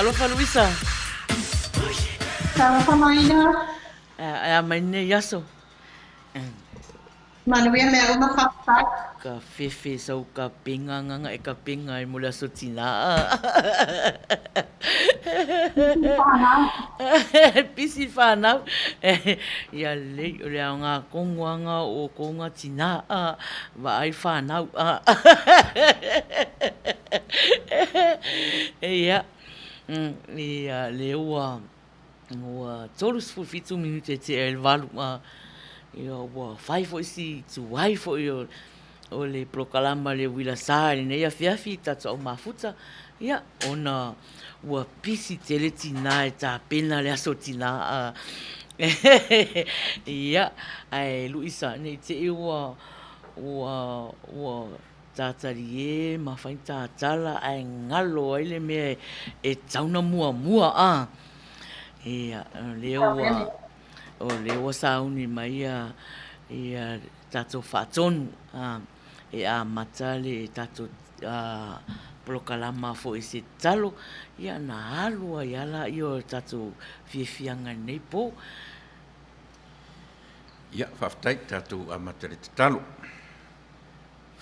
alofa Luisa. Alofa Maina. Maine yaso. Manuia me uma whakatau. Ka fefe sau ka pinga nganga e ka pinga e mula so tina. Pisi whanau. Ia lei o lea ngā konguanga o konga tina. Wa ai whanau. Ia. Ia leo ua tolus fufitu minute te e walu. Ia ua whai fo isi tu wai fo o le prokalama le wila saa le nei a fiafi tata o mafuta. Ia, ona ua pisi tele tina e tā pena le aso tina. Ia, ai Luisa, nei te e ua tātari e mawhain tātala ai ngalo ai le mea e tauna mua mua. Ia, leo o leo sauni mai ia tato whaatonu e a matale e tato prokalama fo i se talo ia na alua i ala i o tato fiafianga nei po. Ia, whaftai tato a matale te talo.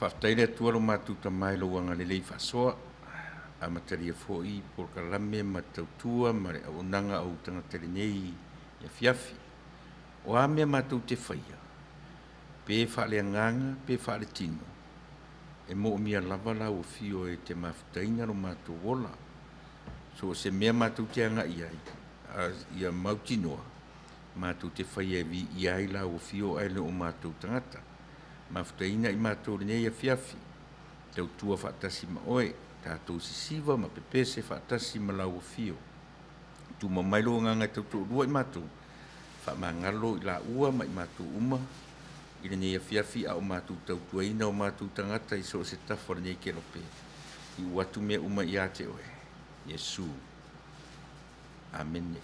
Whaftai le tuaro matuta mai lo wanga le lei whasoa a matale fo i prokalame matautua ma le aunanga au tangatele nei ia fiafi. O a mea matou te whaia. Pe whale nganga, pe whale tino. E mo mia lava la o fio e te mawhitaina ro matou wola. So se mea matou te anga iai. Ia mautinoa. Matou te whaia e vi iai la o fio ai le o matou tangata. Mawhitaina i matou rinei a fiafi. Tau tua whaatasi ma oe. Tātou sisiva ma pepese whaatasi ma la o fio. Tu mamailo nganga tau tau rua i matou. Mangalo i la ua mai matu uma i nei a fiafi a o matu tau tuaina o matu tangata i so se tafora nei ke lope i watu mea uma i ate oe Yesu Amen.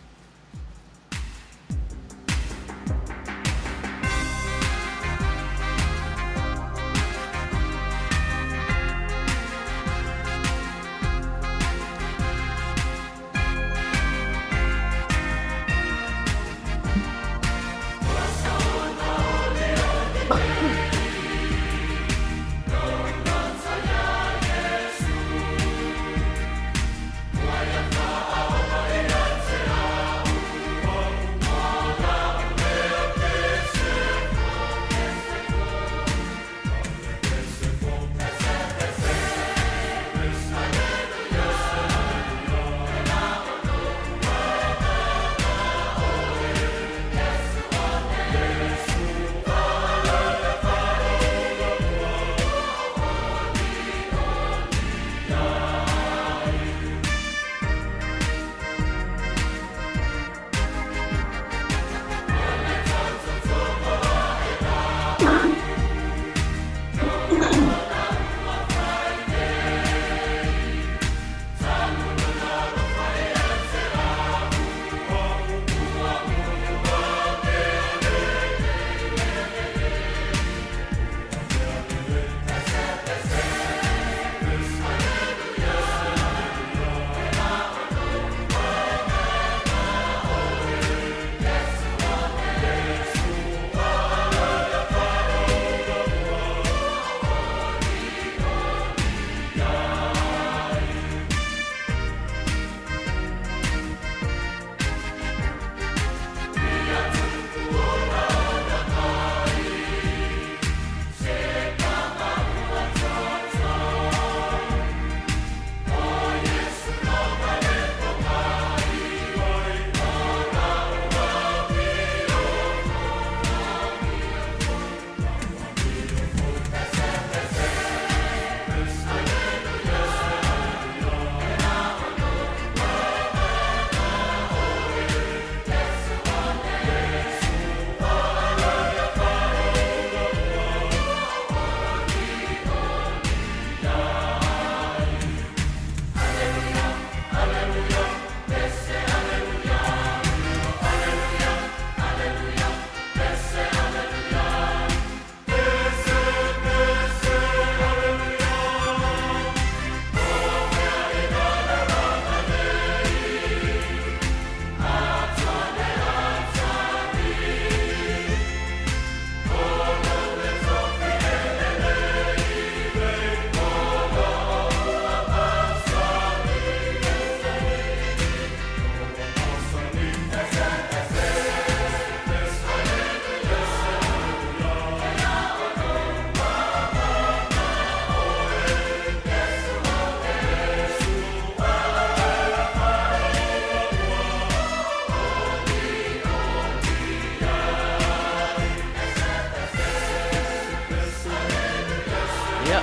Ia,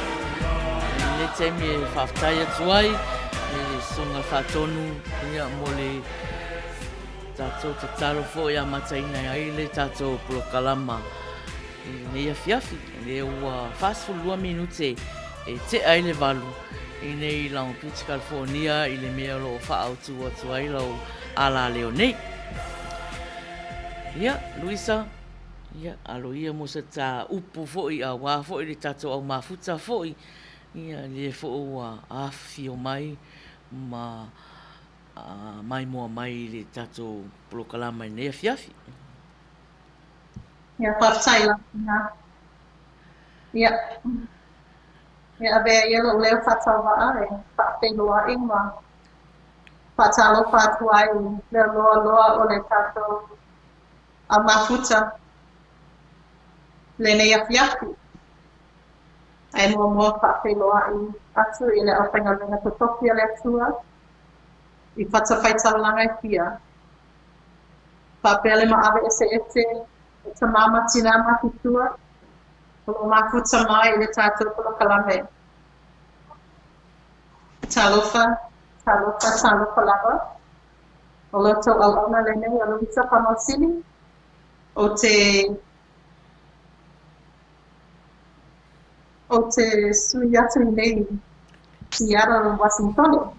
le te me whaftai atu ai, e songa whatonu, ia mo le tātou te taro fo ia mataina ai le tātou polokalama. Nei a fiafi, le ua whasfu 2 minute e te ai le valu. I nei lau Piti California, i le mea lo whaautu atu ai lau ala leo nei. Ia, Luisa, ia, alo ia mo sa tā upu fo'i a wā fo'i le tātou au mafuta fo'i. Ia, le fo'i ua awhi o mai, ma mai moa mai le tātou polokalama i nei a fiafi. Ia, whaftai la. Ia. Ia, avea ia lo leo whatawaa e whawhenua inga. Whatalo whatuai, leo loa o le tātou a mafuta. Le nei a fiafi. Ai mua whawhenua i atu i le awhenga lenga totoki a le atua. I whatawhaitalanga i pia. Whapele ma ave ese e ta mama tina mafutua. Lo mafuta mai i le tātou polokalame. Talofa lava. O loto alona le nei a Luisa Panosini. O te sui atu nei Seattle, Washington.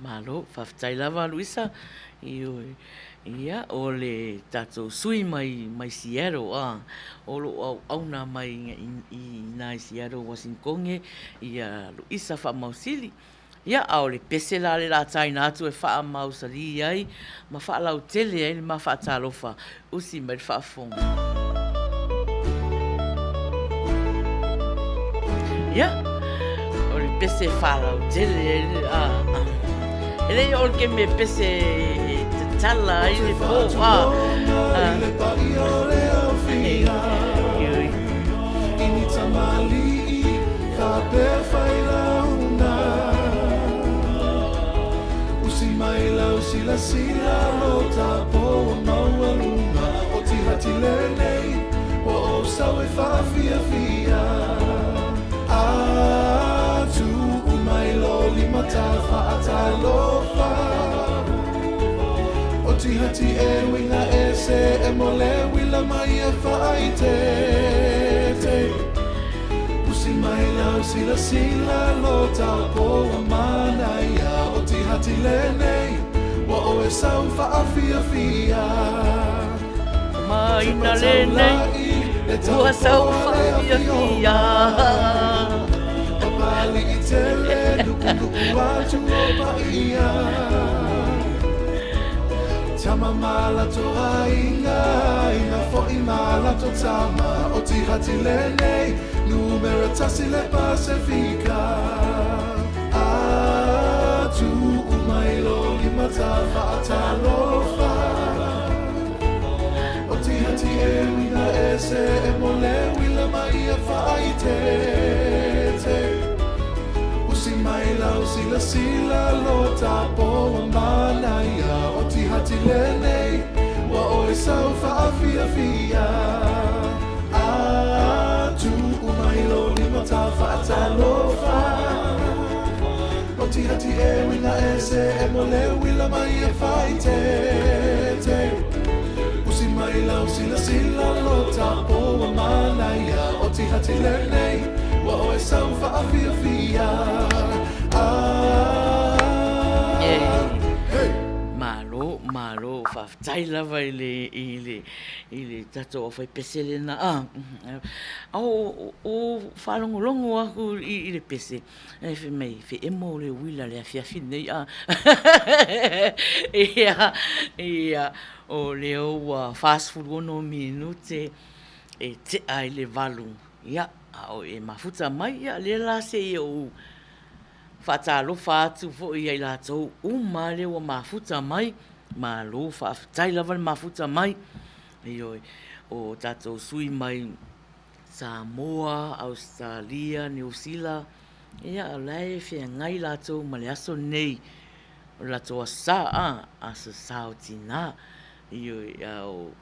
Malo, whaftai lava Luisa. Ia, o le tātou sui mai Seattle, o lo auna mai i nai Seattle, Washington, ia Luisa whamausili. Ia, au le pese la le la taina atu e whamausali ai, ma whaalau tele ai, ma whaatalofa, usi mai whaafonga. Ia, o le pese whaalau tele ai, ele o ke me pese tala ai le po le pagi o le awhia ini tamali ka pe whaila una usi mai lau sila lo tapo o maua luna o ti hati le nei o sau e whawhia fia atu umai lo lima ta whaatalofa Ti hati e winga e se e mole wila mai e whaai te Usi mai lau sila lo tau po a mana ia O ti hati le nei wa o e sau whaafia fia Mai na le nei ua sau whaafia fia O pali i tele nuku atu o pa ia Tama mala to inga fo'i mala to tama o ti hati le nei numera tasi le Pasifika atu umai lo lima ta whaatalofa o ti hati e wina e se e mole wila mai e whaai te mai lau sila lo tapo a mana ia o ti hati le nei wa o e sau whaafia fia atu umai lo lima ta whaatalofa o ti hati e wina e se e mole wila mai e whai te usi mai lau sila lo tapo a mana ia o ti hati le nei wa o e sau whaafia fia Malo, whaftai lava i le tatou whai pese na o whalongolongo aku i le pese e whi mei, whi emo le wila le a whiawhi nei ia o leo fast food ono minute e te ai le valu ia o e mafuta mai ia le la se i o whaatalofa atu fo'i ai lātou uma le wa mafuta mai ma lo whaafitai lava le mafuta mai o tātou sui mai Samoa, Australia, New Zealand ia o lai whia ngai lātou ma le aso nei o lātou asa asa sao tina o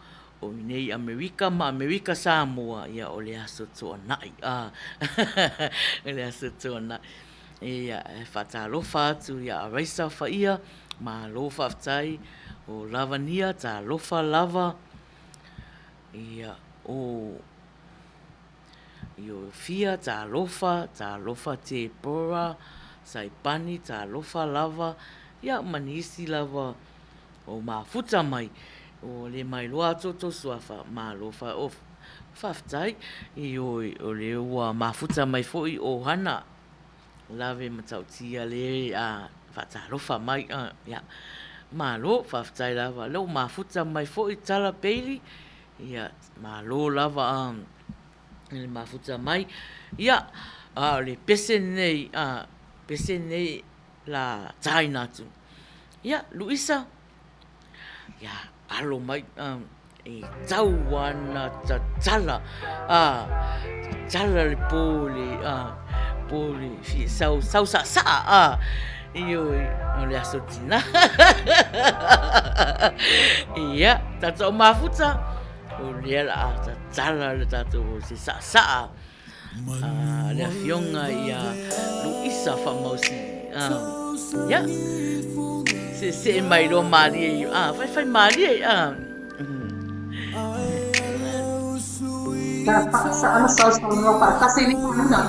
o nei Amerika ma Amerika Samoa ia o le aso tuanai. O le aso tuanai. Ia whatalofa atu ia a reisa whaia ma lofa aftai o lavania ta lofa lava ia o io fia ta lofa te pora saipani ta lofa lava ia manisi lava o mafuta mai o le mai loa toto suafa ma lofa o faftai o le ua mafuta mai foi o hana lave matautia le a fatalofa mai ia malo faftai lava lo mafuta mai foi tala peili ia malo lava le mafuta mai ia le pese nei la China tu ia Luisa ia alo mai e tauana tala tala le pole fi sau sa io le asotina ia tato mafuta o le la tala le tato se sa le fionga ia Luisa famosi ia se mai lo mari fai mari Sa no pa kasi ni na.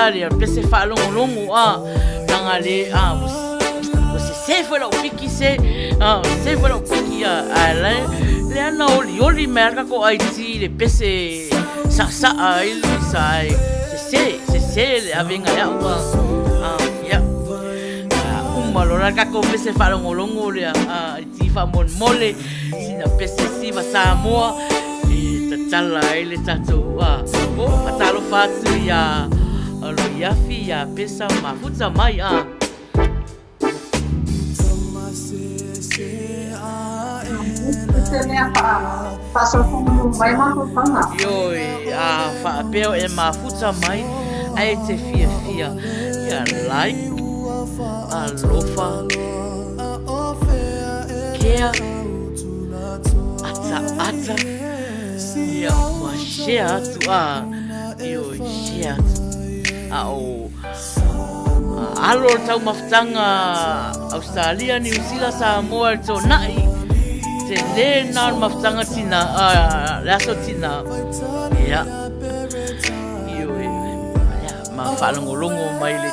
Le pese fa longo tanga le se foi o piki se foi o piki le ana oli merga ko IT le pese sa ai sai se le avenga ya ya malora ka ko pese fa longo le IT fa mole sina pese si va Samoa e tala ele tatu o patalo fatu ya alo yafi ya pesa mafuta mai yo fa peo e mafuta mai ai te fia ya like alofa kea ata ya wa share tu yo share alo tau maftanga Australia, New Zealand, Samoa, tonai te le na maftanga tina laso tina ia io ma falongolongo mai le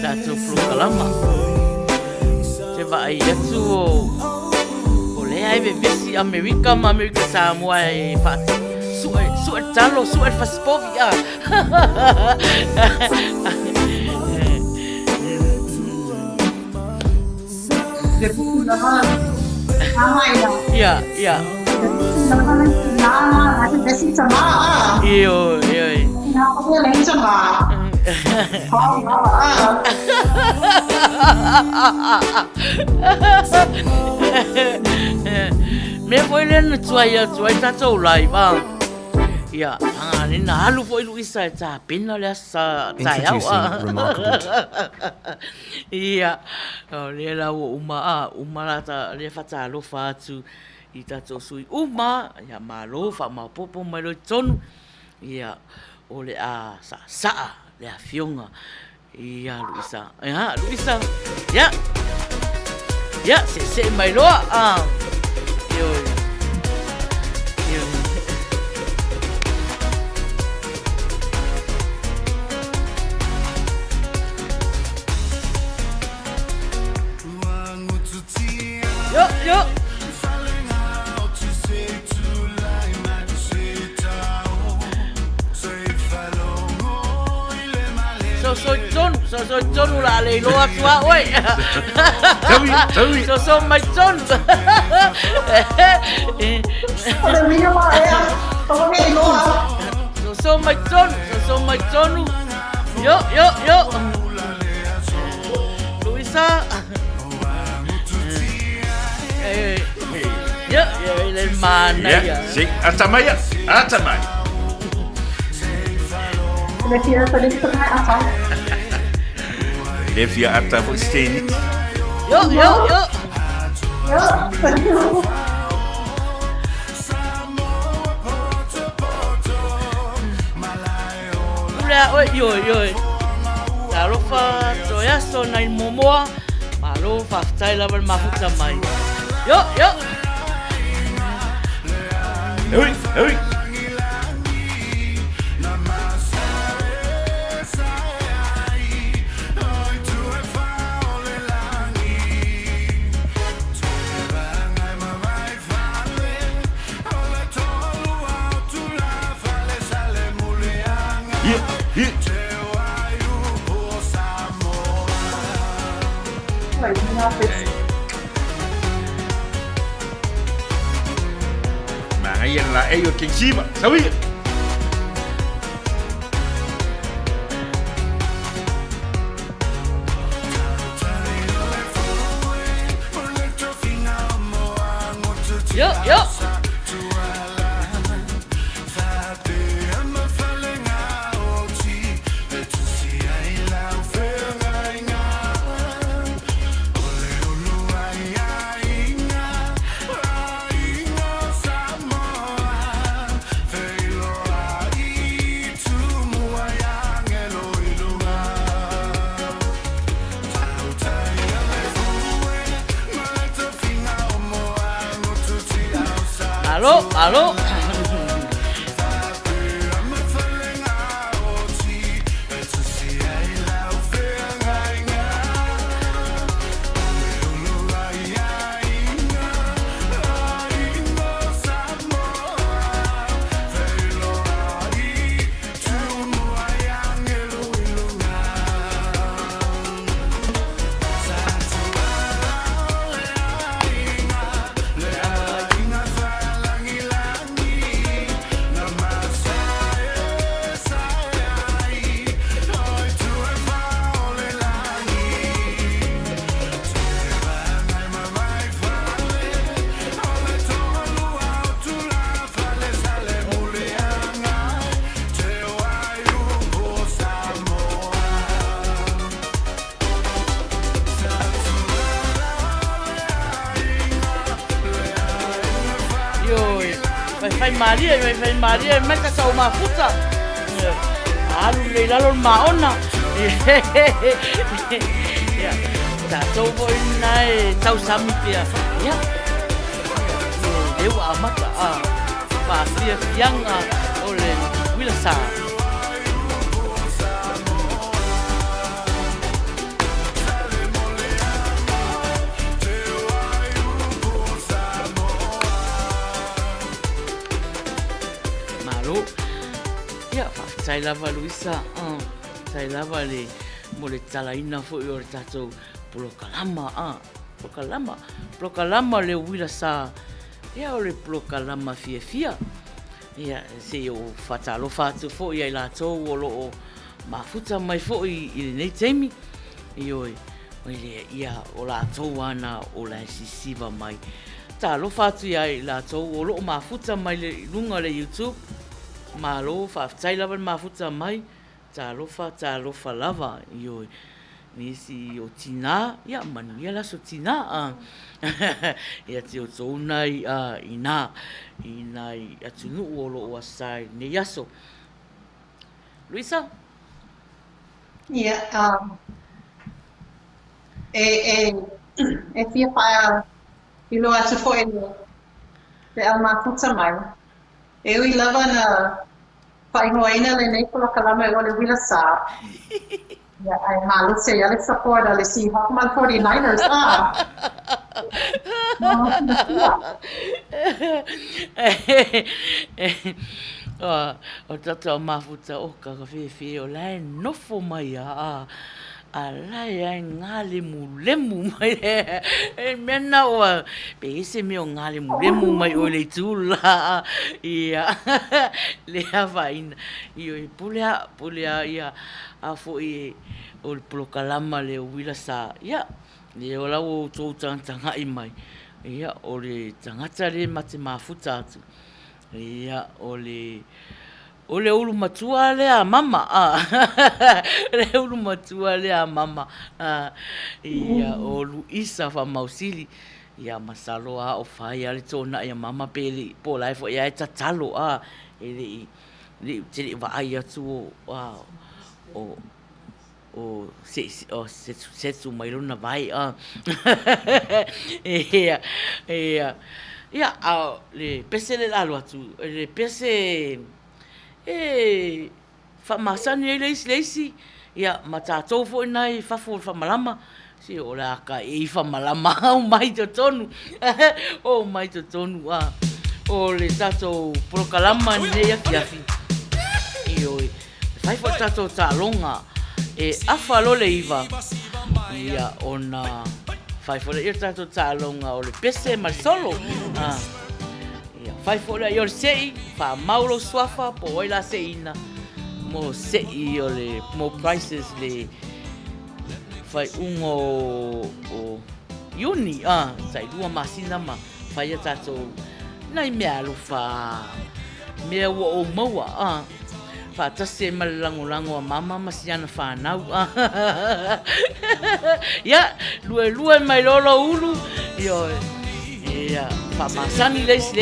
tatu flukalama te vai atu o le ai vesi Amerika Samoa e fat Suet talo, suet faspovia. Ya. Iyo. Me foi len tuai tatou lai ba. Ya, ni na halu foi Luisa ta pina le sa taiau. Ia, le la uma la ta le fata lo fatu i tatou sui uma ya malo fa ma popo mai lo tonu. Ia, o le sa le fionga. Ia Luisa. Luisa. Ya. Ya, se mai lo Yo. Yo. so tonu la le loa tua oi. Taui. So mai tonu. Ole mia mai a. Toko me loa. So mai tonu. Yo. Luisa. Ya, le mana ya. Si, atamai. Le fia sa dis tengah apa? Le fia ata fo steni. Yo. Yo. Ula oi yo. Talo fa toya so nai momoa. Malo fa tai la ber mafuta mai. Yo. Oi. Ngayon la ayo king siba. Sawi. Yo. Aló. Vai Maria, mai ka sa mafuta. Alu le lalo maona. Ya. Ta to voi nai tau samipia. Ya. Dewa mata pa sia yang ole wilasa. Ya, sai lava Luisa, sai lava le mole talaina fo yo tato plokalama, plokalama le wila sa, ya ole plokalama fia, ya se yo fatalo fatu fo ya la to wolo mafuta mai fo I nei temi, yo ile ya ola to wana ola sisiva mai, talo fatu ya la to wolo mafuta mai le lunga le YouTube. Malo fa tai lava mafuta mai talofa lava yo nisi o tina ya manuia la so tina ya ti o nai ina atunu olo o sai ne yaso Luisa e fia pa ilo atu fo te al mafuta mai eu I lava na whaingoina le nei polokalama e ole wila sa. Ya, ai malu se ya le support ale si Hawkman 49ers O tata o mafuta o ka whi o lai nofo mai a lai ai ngāle mu lemu mai e mena o pe ese me o ngāle mu lemu mai o le tūla ia le hawaina i o i pulea ia a fo i o le polokalama le o wila sa ia le o lau o tō tanga i mai ia o le tangata le mate mafuta atu ia o le ulu matua le a mama le ulu matua le a mama ia o Luisa fa mausili ia masalo a o fai ale tona ia mama pele po lai fo ia tatalo le te va ai atu o se mai luna vai ia le pese le lalo atu le pese fa masani e leisi ia matatou fo nai fa malama si o la ka fa malama o mai to tonu o mai to tonu o le tatou prokalama ne ia fiafi io fai fo tatou talonga afa lo le iva ia ona fai fo le tatou talonga o le pese mal solo fai fora io sei fa maulo swafa po ila seina mo sei o le mo prices le fai o uni sai dua masina ma fai tato nai me alu fa me o moa fa tase malango mama masiana fa nau ya lue mai lolo ulu io ia fa masani leis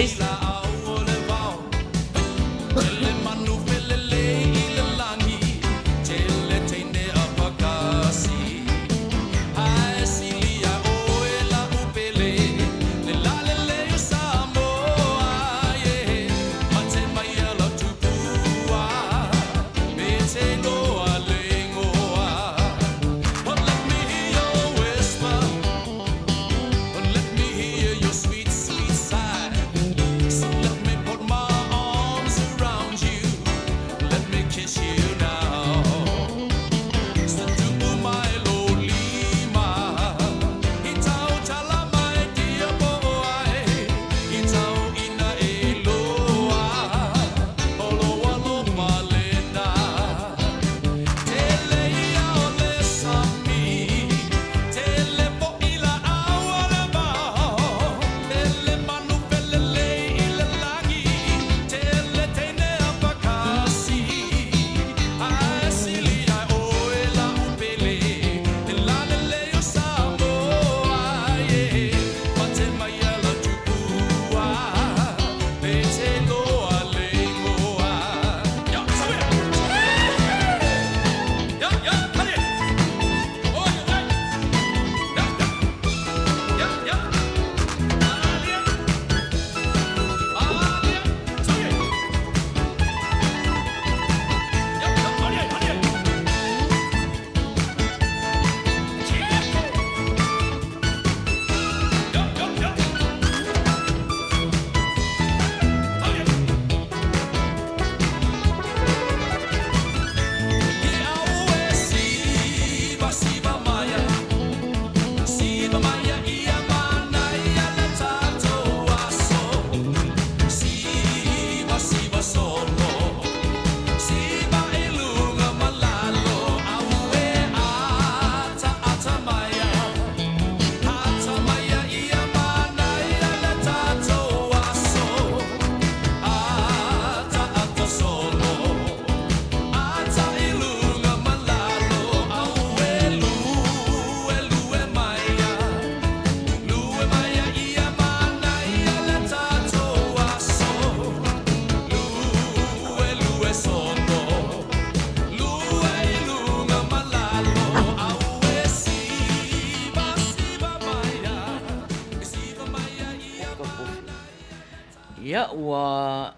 ia ua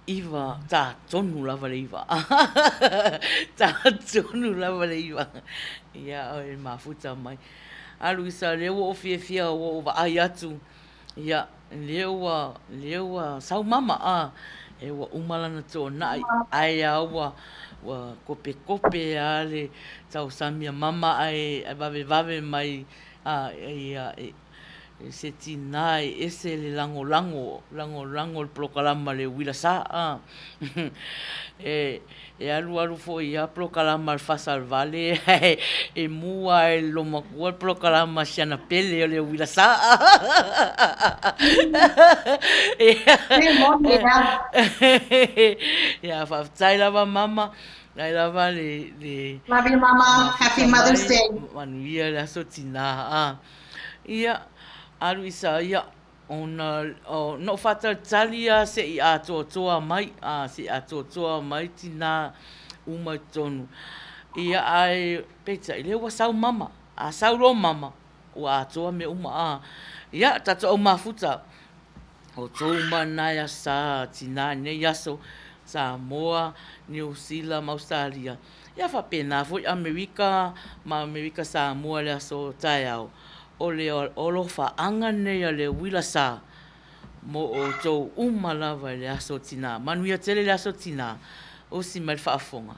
iwa ta tonu lava le iwa ta tonu lava le iwa ia o e mafuta mai alu isa leo o fia o va ai atu ia leo sau mama e ua umalana tō nai ai a ua kope a le tau samia mama ai vave mai se tina ese le lango le prokalama le wila sa e alu fo ia prokalama le fasal vale e mua e loma kua le prokalama siana pele o le wila sa ia whaftai lava mama lai lava le Love you, Mama. Happy Mother's Day. manuia le aso tina ia alu isa ia ona no fata talia se I atoa mai se atoa mai tina uma tonu ia ai peta ile wa sau mama sau ro mama wa atoa me uma ia tato o mafuta o tō manaya sa tina ne yaso Samoa, New Zealand, Australia. Ia whapena foi Amerika, ma Amerika Samoa le aso tai au. O le olofa anga nei a le wila sa mo o tō umalawa le aso tina. Manuia tele le aso tina o si mai whaafonga.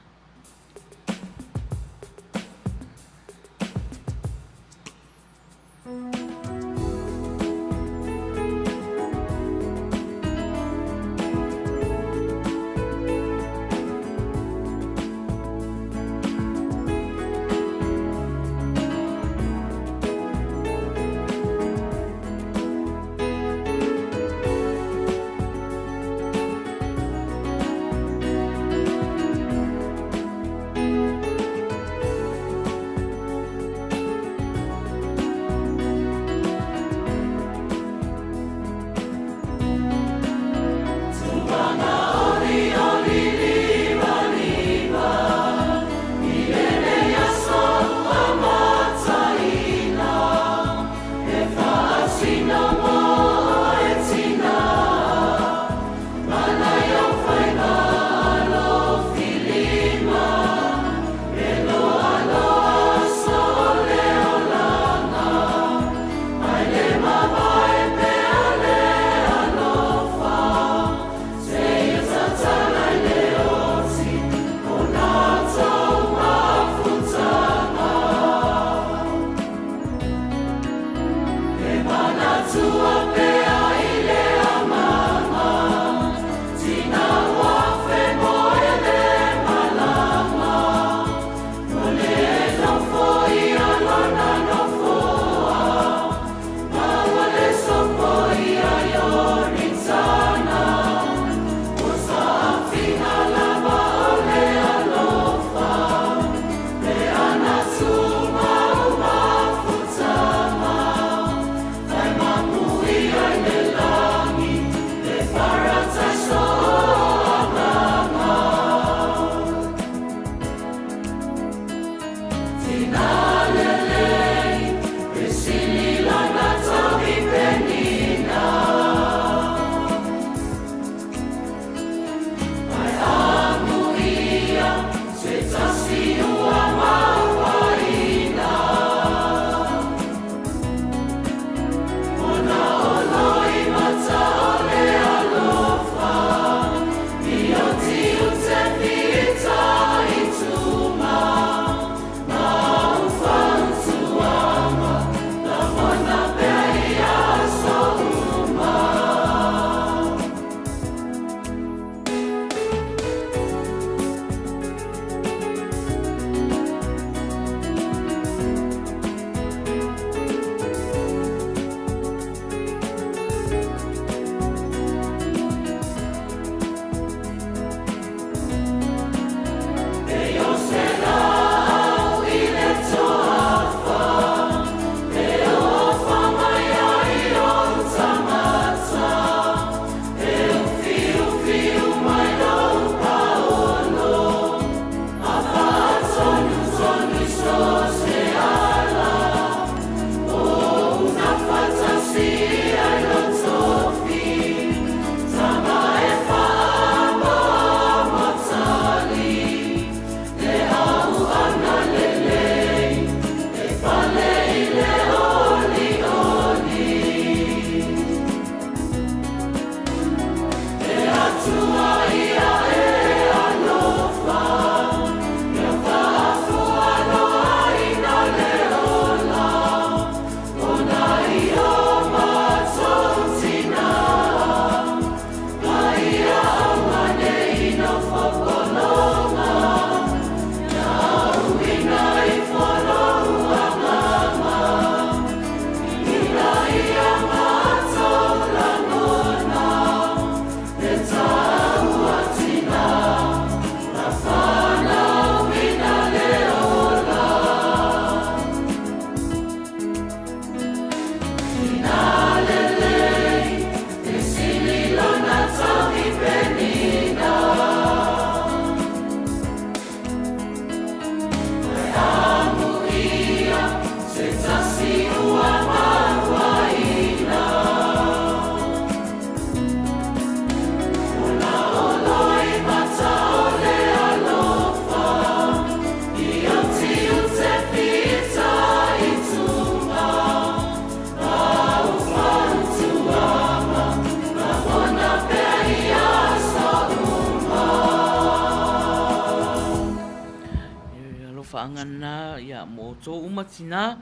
angana ia mo tō umatina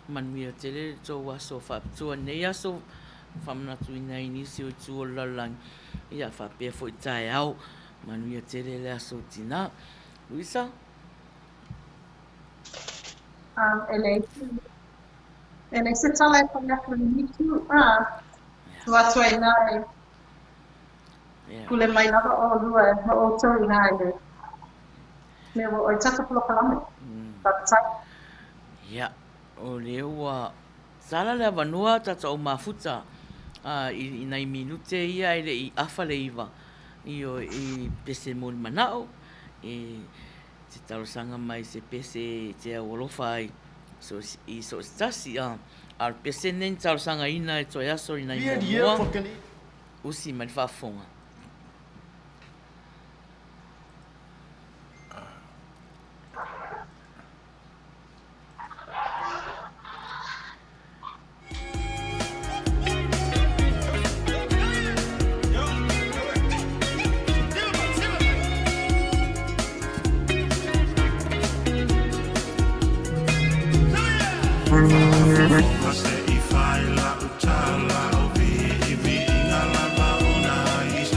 manuia te le tō aso whaptua nei aso whamnatu ina inisi o tū o lalang ia whapea fo i tae au manuia te le aso tina. Luisa? Ele se tala e kone aku ni tu tua i nai. Kule mai lava o lua o tō i nai le. Me o i tata pulo kalame. Tatai. Ia, o leo wa sala le avanua tata o mafuta i nai minute ia ele i afa le iwa i pese moni manao te tarosanga mai se pese te awolofa ai so stasi al pese nen tarosanga ina e toi aso i nai moa usi mai whafonga. Mase i whaela utala o vi i vi inga lava o na isi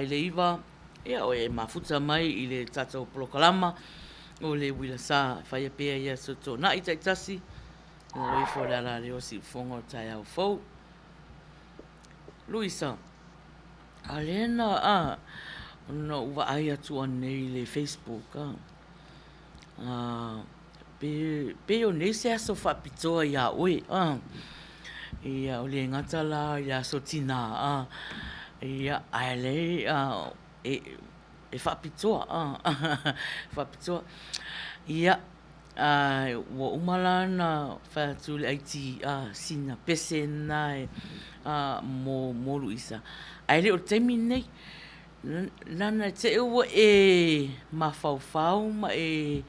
i le iwa, ia o e mafuta mai i le tatou polokalama, o le wila sa, whaia pia ia so tō na i taitasi, o i fo le ala le osi fongo tai au fau. Luisa, a lena no uwa ai atu anei le Facebook, pe o nei se aso whapitoa ia oe, ia o le ngata la ia so tina, ia aile, e whapitoa, whapitoa, ia, wa umala na whatu le aiti sina pese nai mo Luisa. Aile o temi nei, nana te ua e mawhauwhau ma e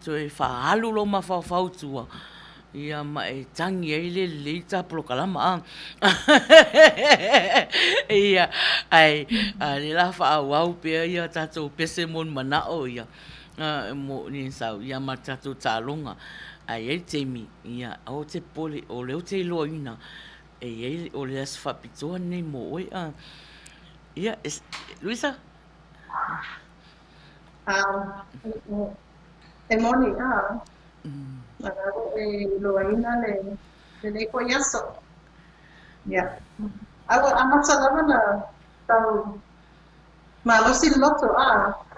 toe whaalu lo mawhauwhau tua. Ia ma e tangi ai le leita polokalama ia ai le la whaawau pia ia tatou pese mon manao ia mo ni sau ia ma tatou tālonga ai e temi ia o te pole o leo te loina e o le as whapitoa nei mo oi ia Luisa e moni loaina le ko yaso. Yeah. Amasa lava na tau malosi loto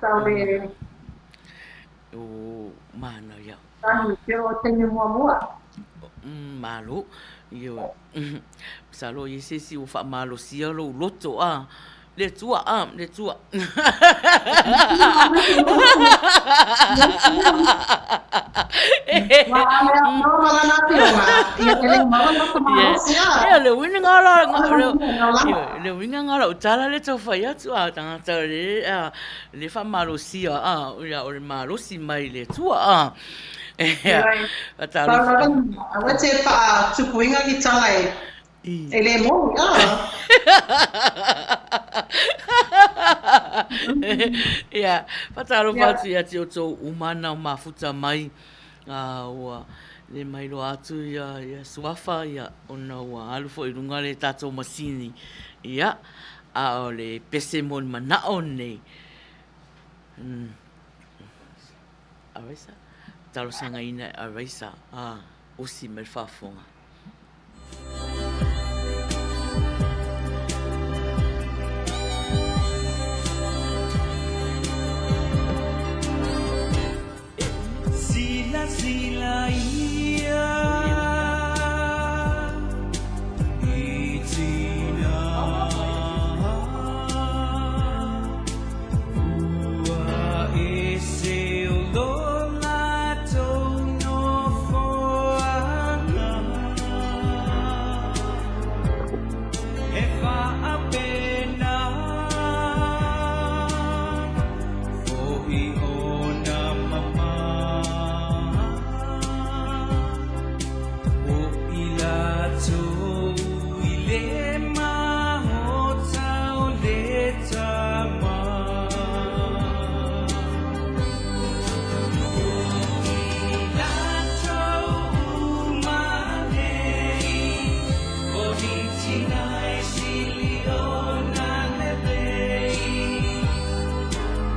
tau le o mana ya. Tau yo tenho mua. Malo yo salo yese si o fa malo si lo loto le tua le winga ngala utala le tofa ya tu tanga le fa malo si ya o le malo si mai le tua Awete fa tupuinga ki talai. Ele mo ia patalo patu ia te oto umana mafuta mai ua le mai lo atu ia suafa ia ona ua alufo i runga le tatou masini ia o le pese mon manao nei Araisa talo sanga ina Araisa osi me whafonga Sila ia itina ua ese lola tono foana e fa apena o i ona mama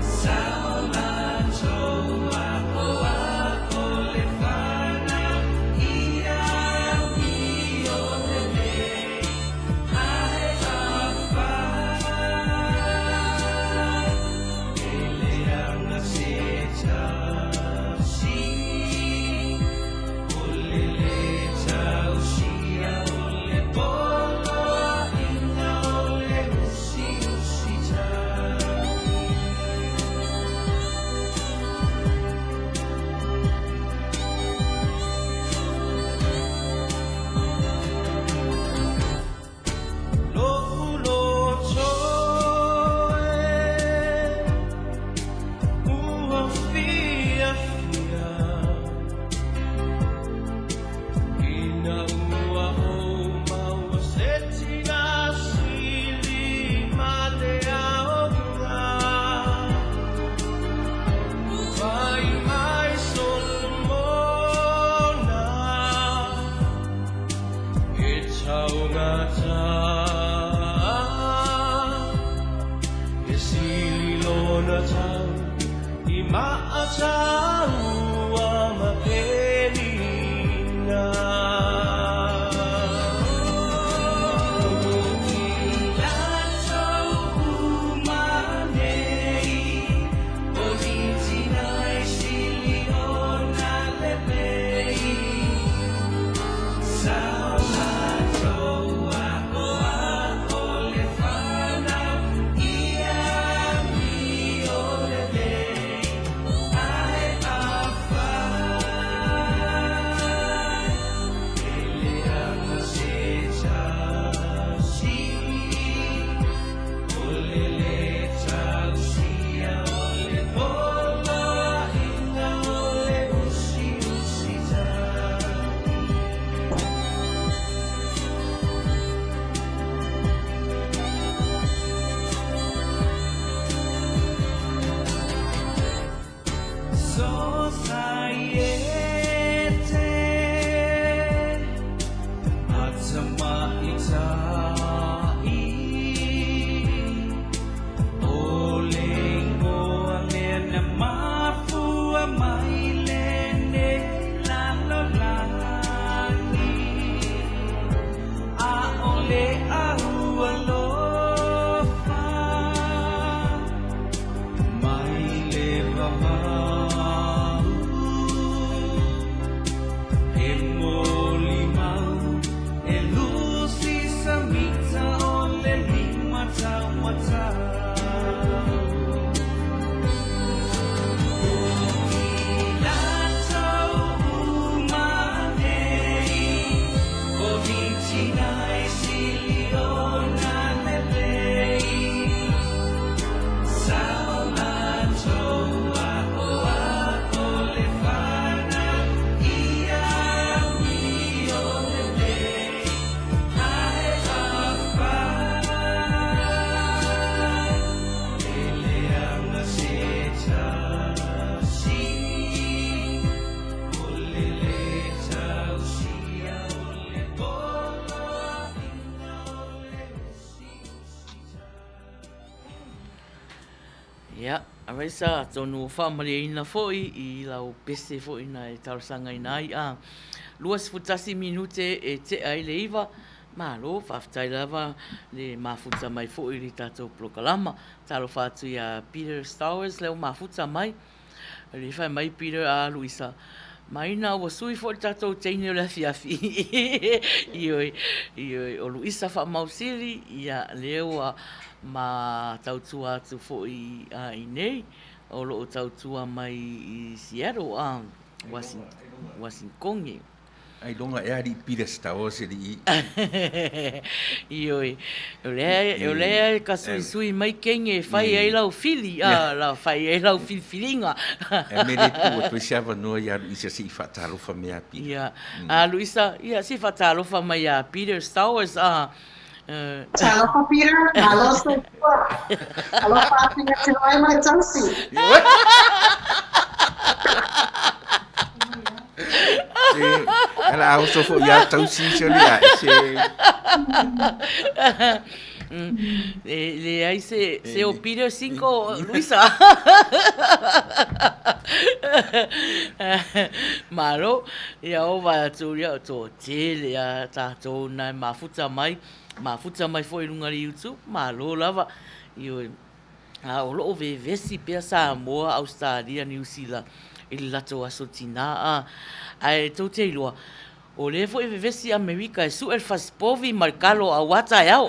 Sauna Ia, arai sa tonu whaamaleina foi I lau pese foi na e tarasanga I nai a. Luas futasi minute e te ai le iwa, malo whaftai lava le mafuta mai foi li tatou prokalama. Talo whatu ia Peter Stowers leo mafuta mai. Le whai mai Peter a Luisa. Maina ua sui fo tatou teine o le afiafi. Ioi, o Luisa wha mausiri, ia leo ma tautua atu fo I nei, o loo tautua mai I Seattle a Washington. Ai longa e ari Peter Stowers I. Ioi, o lea ka sui mai kenge whai ai lau fili, la whai ai lau filfilinga. E mele tu o tuisiava noa ia Luisa si whatalofa mea Peter. Ia, a Luisa, ia si whatalofa mai a Peter Stowers a. Talofa Peter, alo se tua. Alo whāpinga te wai mai tausi. Ela also fo ia tausi se lia se. Le ai se o Peter 5 Luisa. Malo, ia o va tu ia to tele ia tatou nai mafuta mai foi lunga li YouTube, malo lava. Io o lo vesi pe Samoa, Australia, New Zealand. Il lato asotina ai to te loa. O le foi vesi America su el faspovi marcalo a wata yao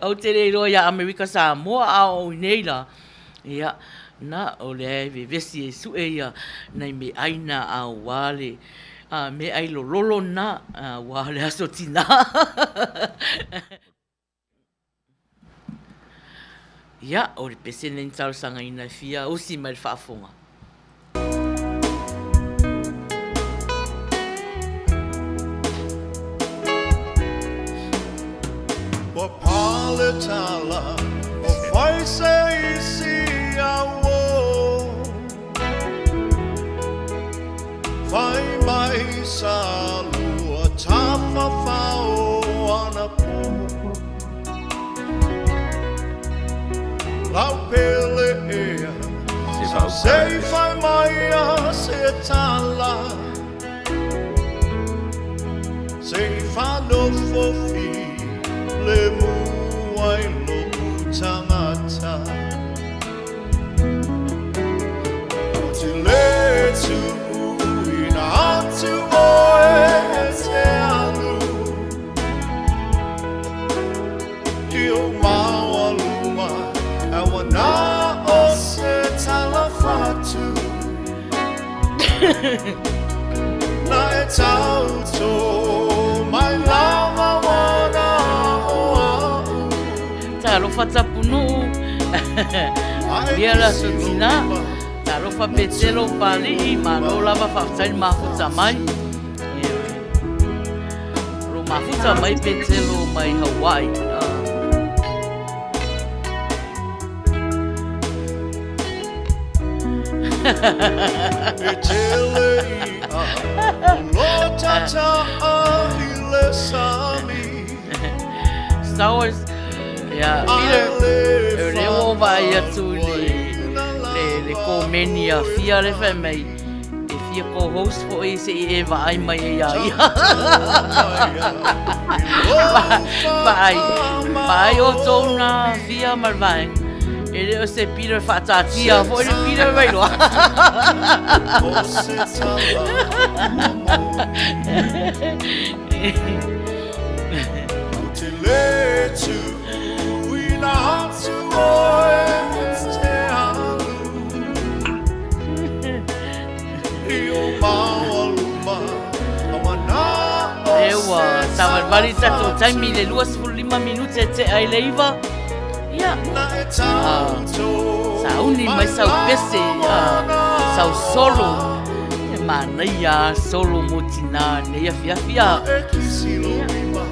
au te le loa ia America Samoa au neila. Ia na o le vesi su ia nei me aina a wale. Me ai lolo na wale asotina. Ia, o le pese nei tarasanga ina fia o si mai whaafonga. O paletala, o fai se isi awo. Fai mai sa lua tafa fao ana po. Lau pele ea, sa au Sei fai mai a se tala Sei fa no fofi Le muai lo tangata O te le tu ina atu o e te alu Ki o maua luma E wana o se tala fatu Na e tauto mai lava wana o au Talofa tapunu. Ia la sotina. Talofa petelo pali. Malo lava whaftai mafuta mai. Ro mafuta mai petelo mai Hawaii. E tele ia Lo tata a ile sami Star Wars. Ja, Peter. Leo vai atu le komenia fia le whai mai. E fia ko host fo e se e vai mai e ai. Vai o tona fia marvai. E leo se Peter whatatia fo e Peter vai loa. O se tala O te le tu ina atu o e te alu I o maua luma A wana o Ewa, tawar wari tato taimi le 25 minute te ai leiva. Ia, Na e tauto sauni mai sau pese, sau solo. E mana ia solo motina, ne ia fia fia. E kisilo lima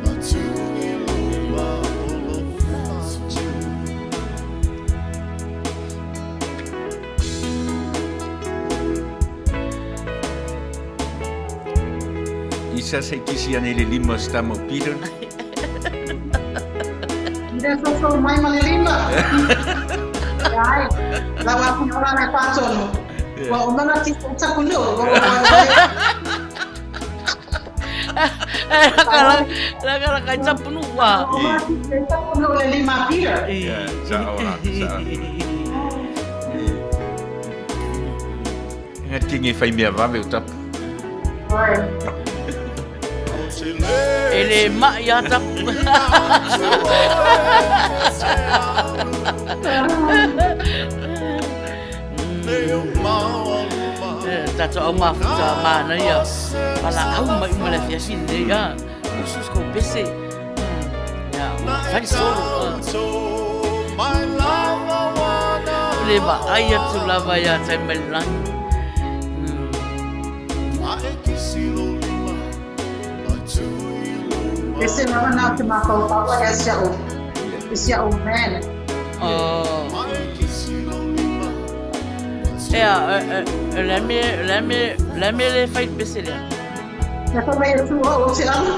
Na tu I luma o lo fatu Isa se kisi ane le lima stamo Peter. Ida so mai malilima. Ai, la wa ku ora na pasono. Wa umana ti sa kuno. La kaca penuh wah. Umana ti sa kuno le lima Peter. Ya, sawa. Ngati ngi fai mea vave o tapu. Oi. O te le Ele mak ya tak. Tato au mafuta mana ia. Pala au mai mala fia fine ia. Usus ko pese. Ya, fai solo. Leva ai atu lava ia tai melang. Esse não é nada que marcou o pau, esse é o man. Oh. Let me fight Basilia. Já também eu sou o oceano.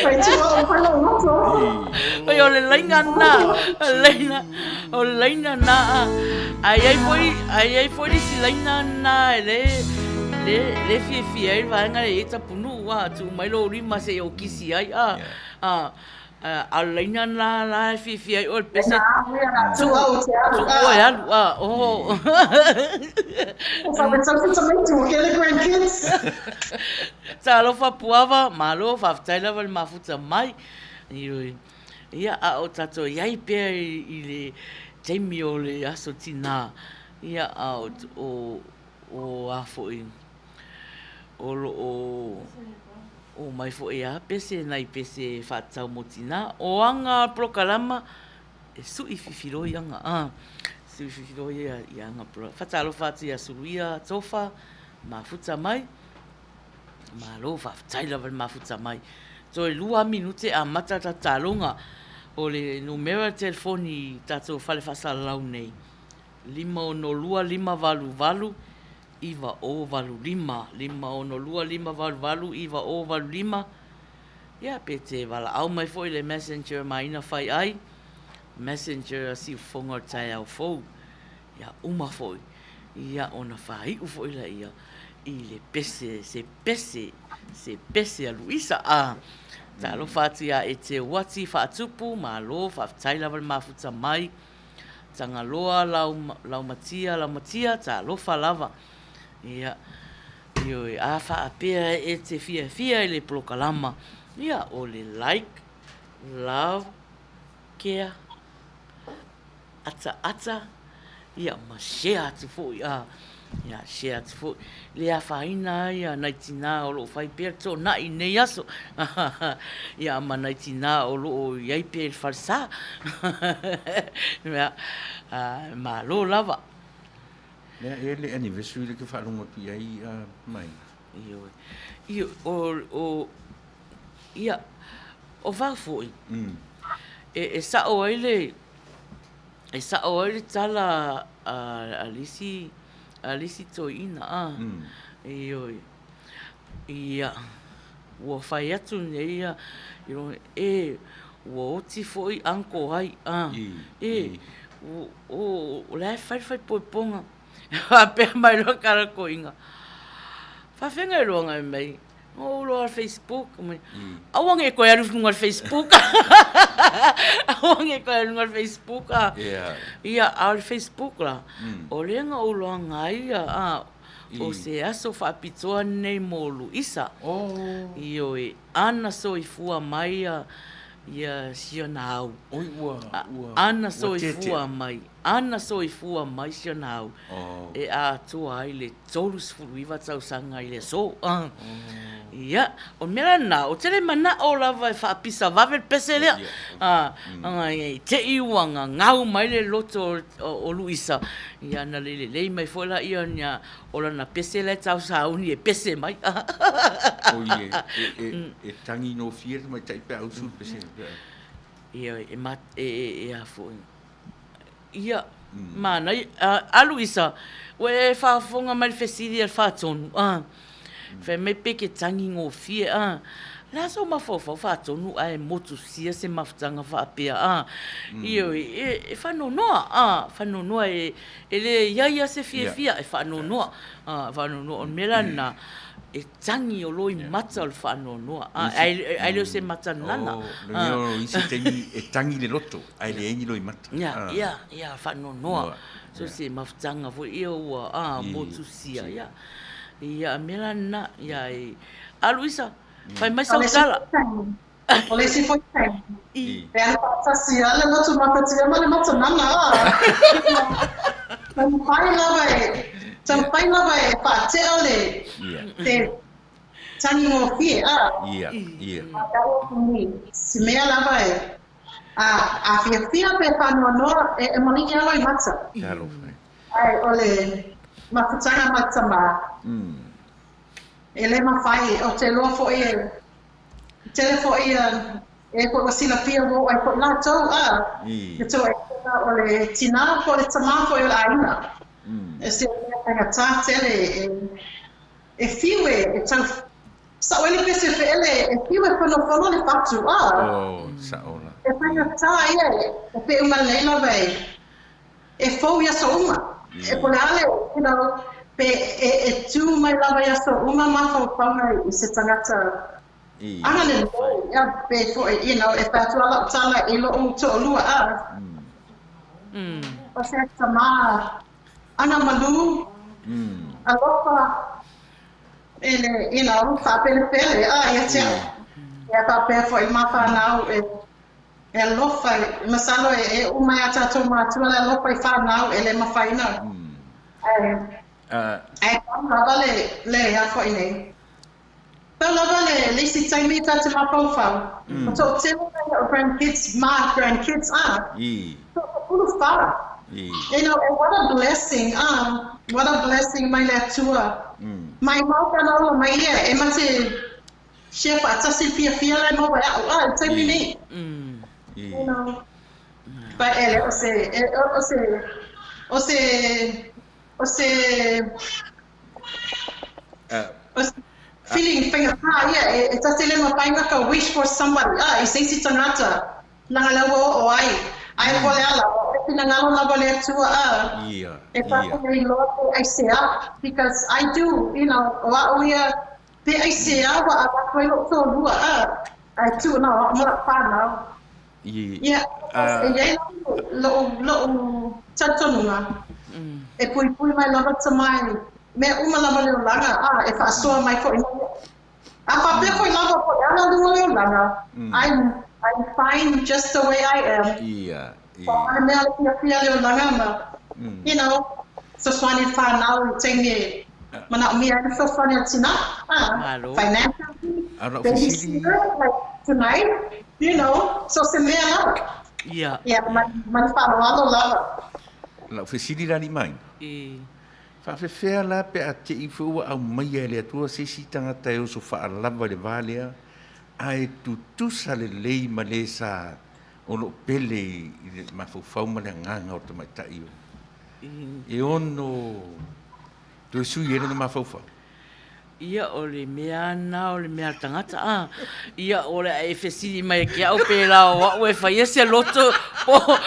Phải chưa, phải là nó rồi. Bây giờ lấy ngăn lấy na ai foi đi lấy na le fi vai ngai ta punu wa tu mai lo ri ma se o kisi ai a lấy na la fi ai o pesa Tu o oceano. o ya oh Sabe também tu, aquele grandkids. Sa lo fa puava malo fa taila val mafuta mai ia a o tato iai pe I le taimi o le aso tina ia a o a foi o mai foi a pese nai pese fa tau mo tina o anga prokalama e su I fifiro ianga su fifiro ianga pro fa talo fa tia suria tofa mafuta mai malo fa taila val mafuta mai so e 2 minute a mata ta talonga o le numero telefoni tato fale fa lau nei 512 iva o valu 5 512 iva o valu 5 ia pete vala au mai foi le messenger mai na fai ai messenger si fonga tai au fou ia uma foi ia ona fai u foi la ia i le pese se pese a Luisa a ta lo fati a e te wati fa tupu ma lo fa tai la ma futa mai tanga loa lau matia ta lo fa lava ia io a fa apea e te fia le prokalama ia o le like love care ata ia ma share atu fo ia share atu fo le a faina ia naitina o lo fai per to na i nei aso ia ma naitina o lo ia per falsa ma lo lava Lea ele anniversary le ke whaalunga pi ai mai. Io ia o va foi e sa o ele tala alisi toina ia o fai atu nei o ti foi anko ai o le fai poiponga pe mai lo cara coinga fa fenga longa mai o lo al Facebook mai awang e ko ya no Facebook awang e ko ya no Facebook ia al Facebook la o lenga o lo ngai o se aso fa pitoa nei mo Luisa io e ana so i fua mai ia sionau ana so i fua mai sionau e a tua ai le tolus fuiva tau sanga i le so ia o mera na o tele mana o lava fa pisa vavel pesele te iwanga ngau mai le loto o Luisa ia na le mai fola ia nya o na pesele tau sauni e pese mai e tangi no fier mai tai pe au sul pesele ia e a foi ia mana a Luisa we fa fonga mai fesidi al fa tonu fe me peke tangi ngo fie la so ma fo fa tonu ai motu sia se mafutanga fa pia io e fa no e ele ia se fie e fa no on melana e tangi o loi mata al fa no ai lo se mata nana no isi tangi e tangi le loto ai le engi loi mata ia fa no so se mafutanga fo io motu sia ia melana ia a Luisa fai mai sautala o le si foi tempo e a passa sia le moto makatia ma le moto nana Sampai vai fa te ole te tani mo fie si mea lava a fia pe fa no e moni ya lo matza ai ole ma futanga matza ma ele ma fai o te lo fo e ko sila fia mo ai ko la to to ole tina ko le tama ko le aina se nga tele e fiwe e tau sa ele pese ele e fiwe kono le fatu sa ola e nga ta e pe uma leila vai e fo ya so uma e polale pe e tu mai lava ya so uma ma fo panga i se tangata ana le ya pe fo e fatu ala tala e lo to lua o se tama ana malu alofa ele fa pele ia tia ia pa pe foi mapa nau e alofa masalo e uma ia tato matu le alofa fa nau ele ma faina vale le ia foi nei pelo vale le si tai me tato mapa fa so te grandkids ulu fa what a blessing my natua my mouth and my ear e mate chef atasi fia la mo ba tell me but ele feeling finger it's a le ma painga ka wish for somebody I say si tanata la o ai Ai vole ala, e pinangalo na vole tua Ia, e pa ia. ko i lo I say up because I do, you know, wa uia te I say up wa apa ko lo so lua I tu na mo pa na. Ia. Yeah, e lo chatonunga. E pui mai lava tamai. Me uma lava le langa e fa so mai ko ina. A pa pe ko lava ko ana lu le langa. I'm fine just the way I am. Ia. So I'm not le langa ma. You know, so swani fa now tenge. Mana mi I so funny tina. Financially. Ara Babysitter, like tonight, you know, so se mea lava. Ia. Yeah, man fa lava. La ofisini rani mai. E Whawhewhea la pe a te i whiua au mai e lea tua sisi tangata e oso whaalawa le valea a e tutusa le lei ma le sa o lo pele i le mawhauwhau ma le nganga o te mai tai o. E ono tu sui e na mawhauwhau. ia o le mea na o le mea tangata ia o le e fesili mai ke au pela o e fai ese loto po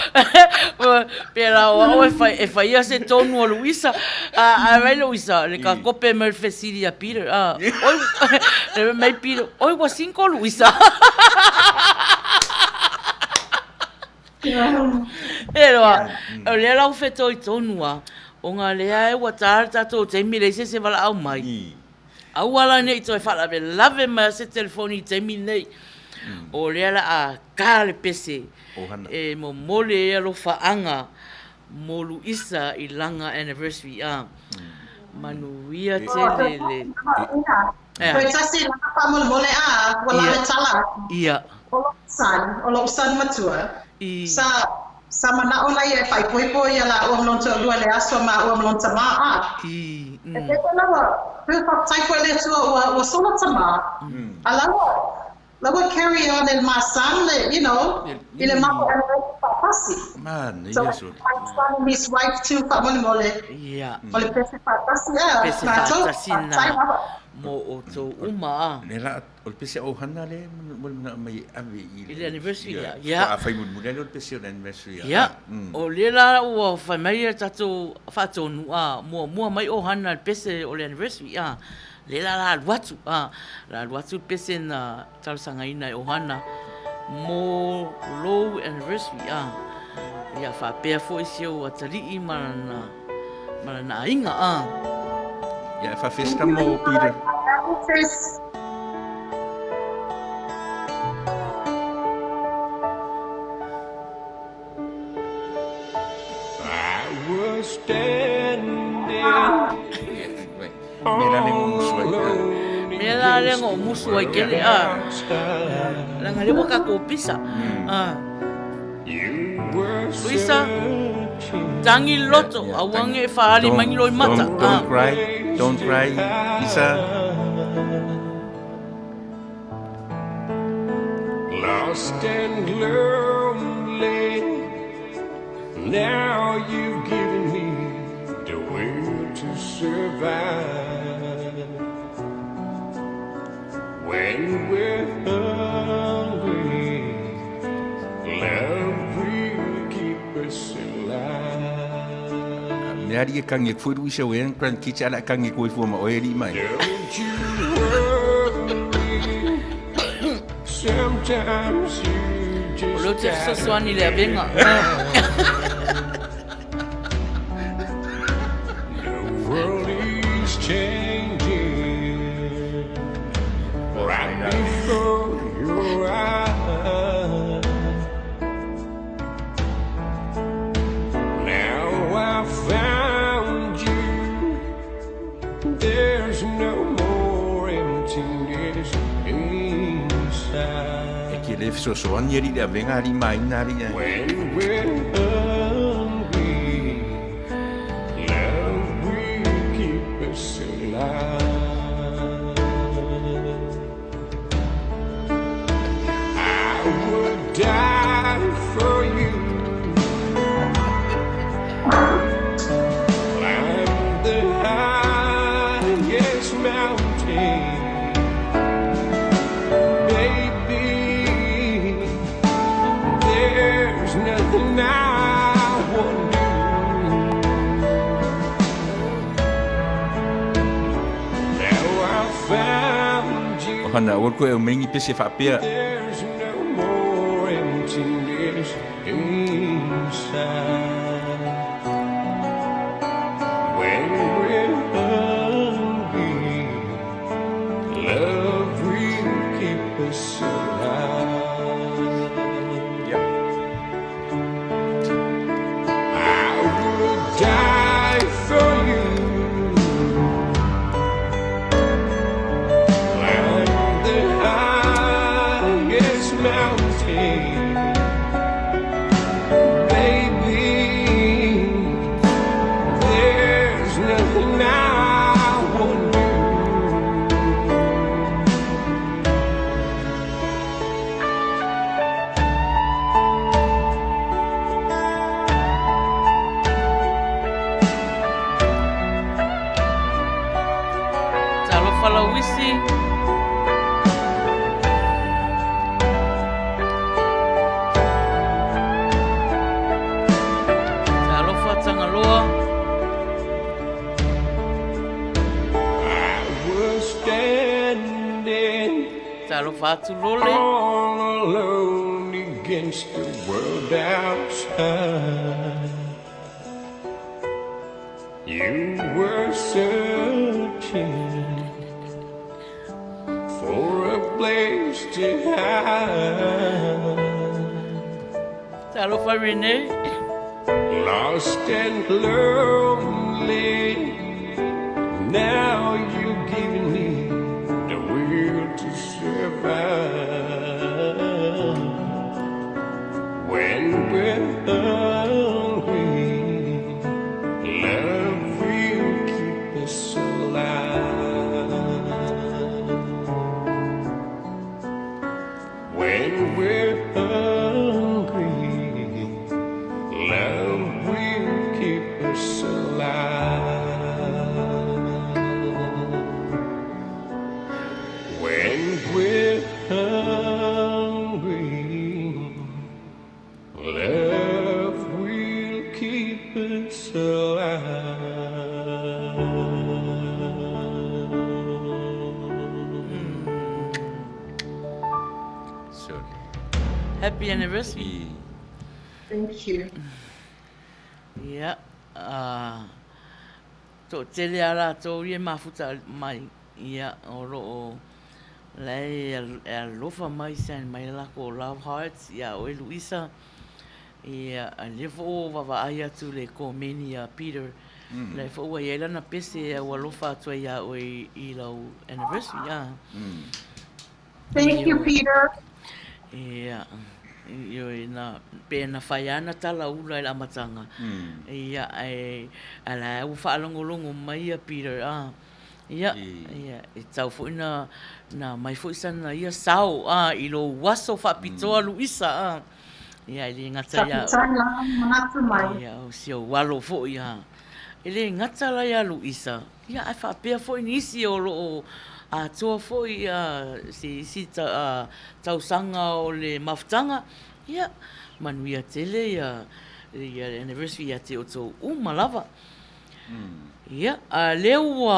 pela o e fai ese tonu o Luisa a vai Luisa le ka kope me fesili a Peter oi le mai Peter oi wa 5 Luisa Era o le lau feto i tonua o nga lea e wa tātou te mi le se wala au mai Awala nei toi fala be lave ma se telefoni te mi nei. O lea a kale pese. E mo mole e alo faanga mo Luisa i langa anniversary Manuia te lele. Koe tasi laka pa mole wala le tala. Ia. Olo san matua. Sa mana ona ia fai poipo ia la o mlonta lua le aso ma o mlonta ma E te lawa. Papa tai foi le tua o solo tama. Lawa carry on in my son, you know, ile mapo and papasi. Man, so yes. My son and his wife too, pa mole. Yeah. Ole pese papasi ya. Pese papasi na. Mo o to uma. Nela o pese o hana le mo na mai ave ile anniversary ya. Pa fai mo le pese o anniversary ya. O le la o fa mai tato fa to nu mo mai o hana pese o anniversary le la watu la watu pese na tal sanga ina o hana mo low anniversary ya fa pe fo isi o atali i mana inga Ya fa festa mo Peter. I was standing Mela le ngo musu ai kele Langa le waka ko pisa. Luisa tangi loto awange faali mangilo mata. Don't cry, Isa. Lost and lonely. Now you've given me the way to survive. When we're hungry, love will keep us alive. Nari e kange furu isa o en kran kicha ala kange koi fu ma o eri mai. Don't you worry. Sometimes you just Lo te soswani le venga. The world is changing right before your eyes. Now I found you. There's no more emptiness inside. E ke le so ani eri le venga ari mai nari. When we're hungry, love will keep us alive. I would die for you. Climb the highest mountain. Baby, there's nothing I hana o ko e mengi pese fa pea. There's no more emptiness inside. When we're hungry, love will keep us alive. Yeah. I would die for you. Climb the highest mountain. Baby, there's nothing I won't do. Talo fala wisi. Talo fa tangaloa. I was standing Talo fa tulole. all alone against the world outside. You were searching for a place to hide, Talo fa rene. lost and lonely. Now you've given me the will to survive. When we're hungry, love will keep us alive. When we're hungry, love will keep us alive. When we're hungry, love will keep us alive. So Happy anniversary. i Thank you. Yeah. To tele ara to rie mafuta mai. Yeah, oro o lai lofa mai san mai la ko Love Hearts. Yeah, o Luisa. Yeah, le fo va ai atu le ko meni Peter. Le fo wa yela na pese wa lofa to ya o I lo anniversary ya. Thank you, Peter. Yeah. Yo na pena faiana tala ula I la matanga. Ia ala u whaalongolongo mai Peter ia I tau fo na mai fo sana ia sao I lo waso whapitoa Luisa ia I le ngata ia Sapitanga manatu mai. ia o sio walo fo ia I le ngata la ia Luisa ia ai whapea fo nisi o lo a toa fo ia si tau sanga o le mafutanga ia manuia tele ia anniversary ia te o tō malava ia leo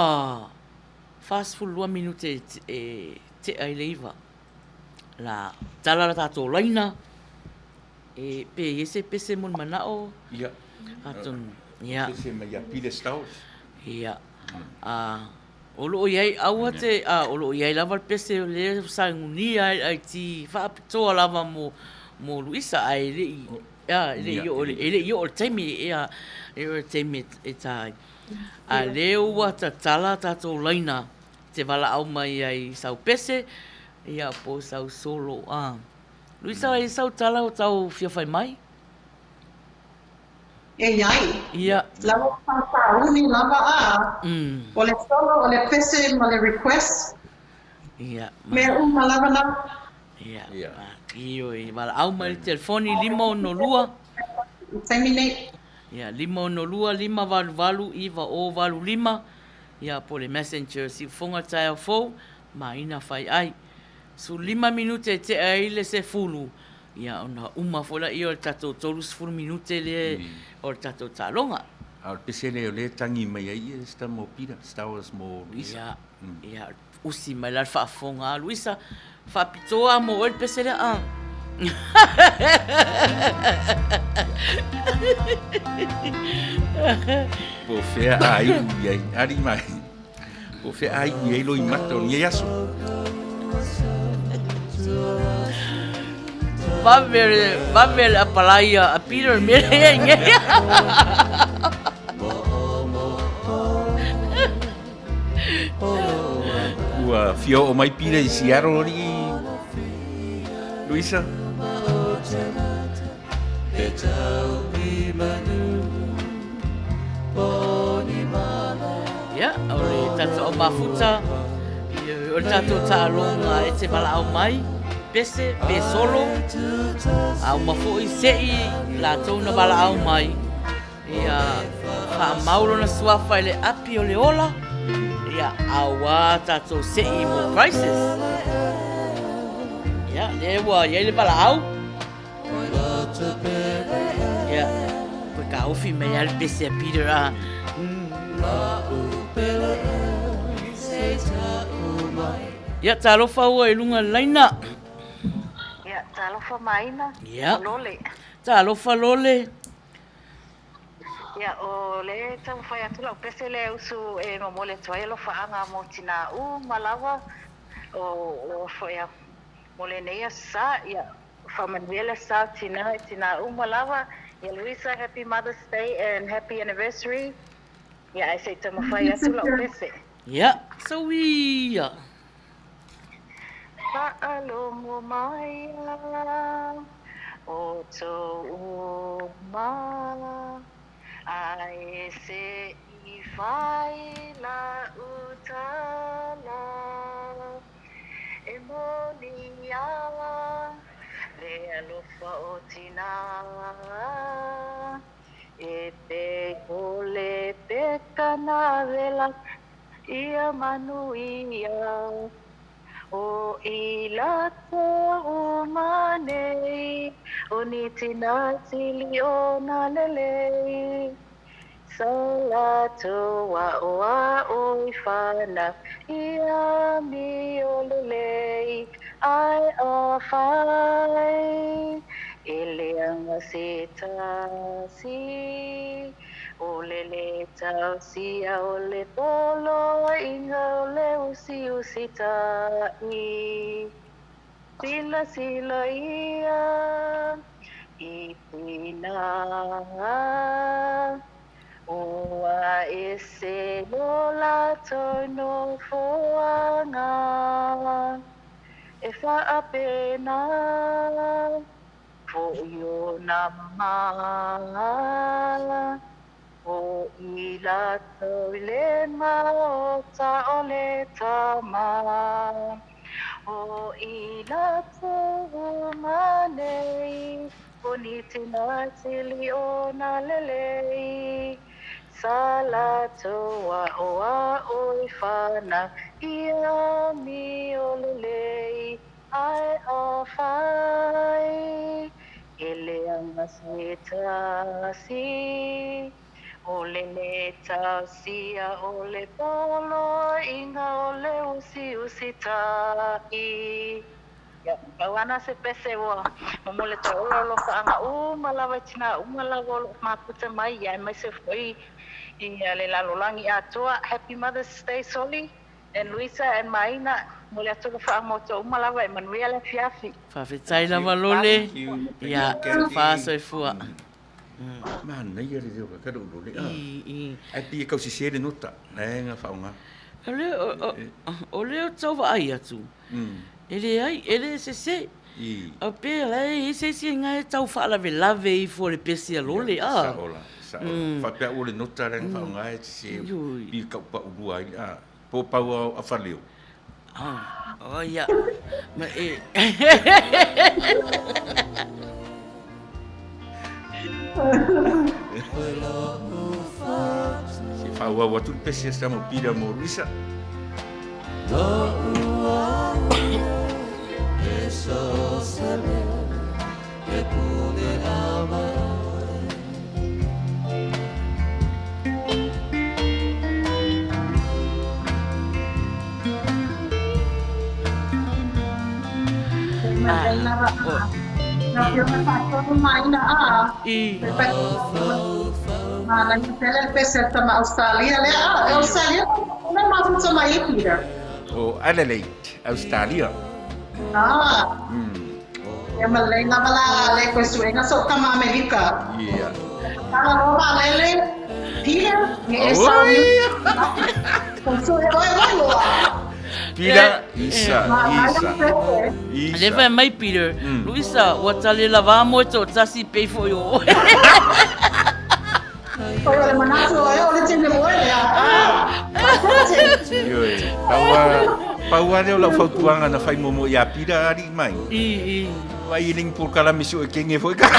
fast full 2 minute te ai leiva la tala la tātou laina pe yese pese mon manao ia atun ia pese mai ia Peter Staus. ia o loo iai aua te o loo iai lava pese o le sangunia ai ti whaapitoa lava mo Luisa ai le ele i o teimi ia o teimi e tai a leo wa ta tala tātou laina te wala au mai ai sau pese ia po sau solo Luisa ai sau tala o tau whiawhai mai E iai. ia Lava whakauni lava o le solo, o le pese, ma le request. ia Mea lava lava. ia Ia. io I wala au mai le telefoni 512 Terminate. ia 512 5valu iwa o valu 5 ia po le messenger si fonga tae fo ma ina fai ai su 5 minute te ai le se fulu ia ona uma fola I o le tatou tolus fulu minute le o le tatou talonga Au pese le tangi mai ai sta mo Peter Staus mo Luisa. ia Ia usi mai la whaafonga Luisa whaapitoa mo o le pese lea a. Po fea ai ai ari mai. Po fea ai ai lo imata o ni aso. Vavele a palaia a Peter mere nge. Ua fio o mai pira I siaro ri Luisa. Ya, ole tato o mafuta. O tato ta'alonga e te malao mai. Pese, pe solo. Au mafoi sei la tona malao mai. Ia whaamaulo na suafa ele api o le ola. Ia awa tato sei mo crisis. Ia, lewa, ia le malao. Ia, koe ka ofi mei al pese a Peter a. Ia, talofa ua e lunga laina. Ia, talofa maina. Ia. O lole. Talofa lole. Ia, o le tau whai atu lau pese le usu e mamole tuai lo whaanga mo tina u malawa. O whai a mole neia sa. Ia, whamanuele sa tina u malawa. Ia, Luisa, happy Mother's Day and happy anniversary. Ia, ai sei tama whai atu lau pese. Ia, so ia. Pa'alongo mai o tō uma ai se I whai la utala e moni ala le alofa o tina e te ole te kanawela ia manuia o ilato umanei o ni tina tili o na lelei salato wa o ifana ia mi o lelei ai a fai ele anga si ole le tau sia ole polo inga ole usi tai sila ia I pina ua ese lola tono foanga e whaapena fo yo na mala o I lato le maota o le tama o I lato umanei o ni tina tili o na lelei salato wa o I whana ia mi o lelei ai a whai ele anga si ole le tausia ole polo inga ole usi tai ya kawana se pese wa mamole te olo lo ka malawa tina malawa lo maputa mai ya mai se foi I le lalolangi atua happy Mother's Day Soli and Luisa and Maina mole atu lo fa mo to malawa Emanuela fiafi Whawhetai lava lole. Ia, whaaso e fua. Man, nei ari reo ka karo lole. I. Ai pia kau si sere nota. Nei ngā whaonga. O leo tau wa ai atu. Ele ai, ele se. A pe lai, e se ngai tau whaalawe lave I fo le pesi a lole. Sa ola. Whapea o le nota renga whaonga e se pia kau pa urua ai. Po pau a whaleo. Oh, ia. Ma e. Se whaua watu pesi sa mo pira mo Luisa. Nā pio me whātono mai na I. Nā ni tele pese tama Australia le Australia na mafuta mai Peter. O Adelaide, Australia. E malay na mala le kwesuenga so kama Amerika. Yeah. Kala roba lele Peter ni esa ni. So e oi walo. Pira, Isa. Leva mai Peter. Luisa, watale lava mo to tasi pay for you. Oi manaso oi tine mo ya. Paua leo lau fautuanga na whai momo ia pira ari mai. I. Wai ining por kala miso e kenge foi ka.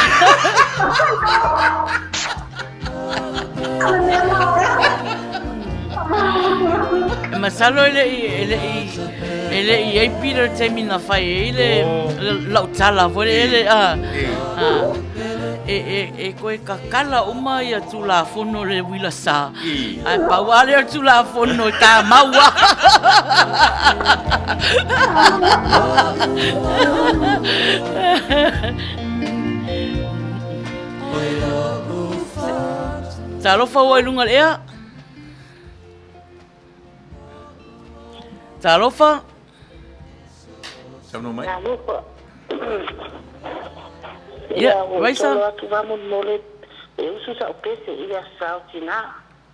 Masalo ele ai Peter temi na fai ele lau tala foi ele e koe kakala uma ia tula fono le wila sa. Ai pauale tula fono ta maua. Talofa o lunga ea. Talofa. Sono mai. Ya, Raisa.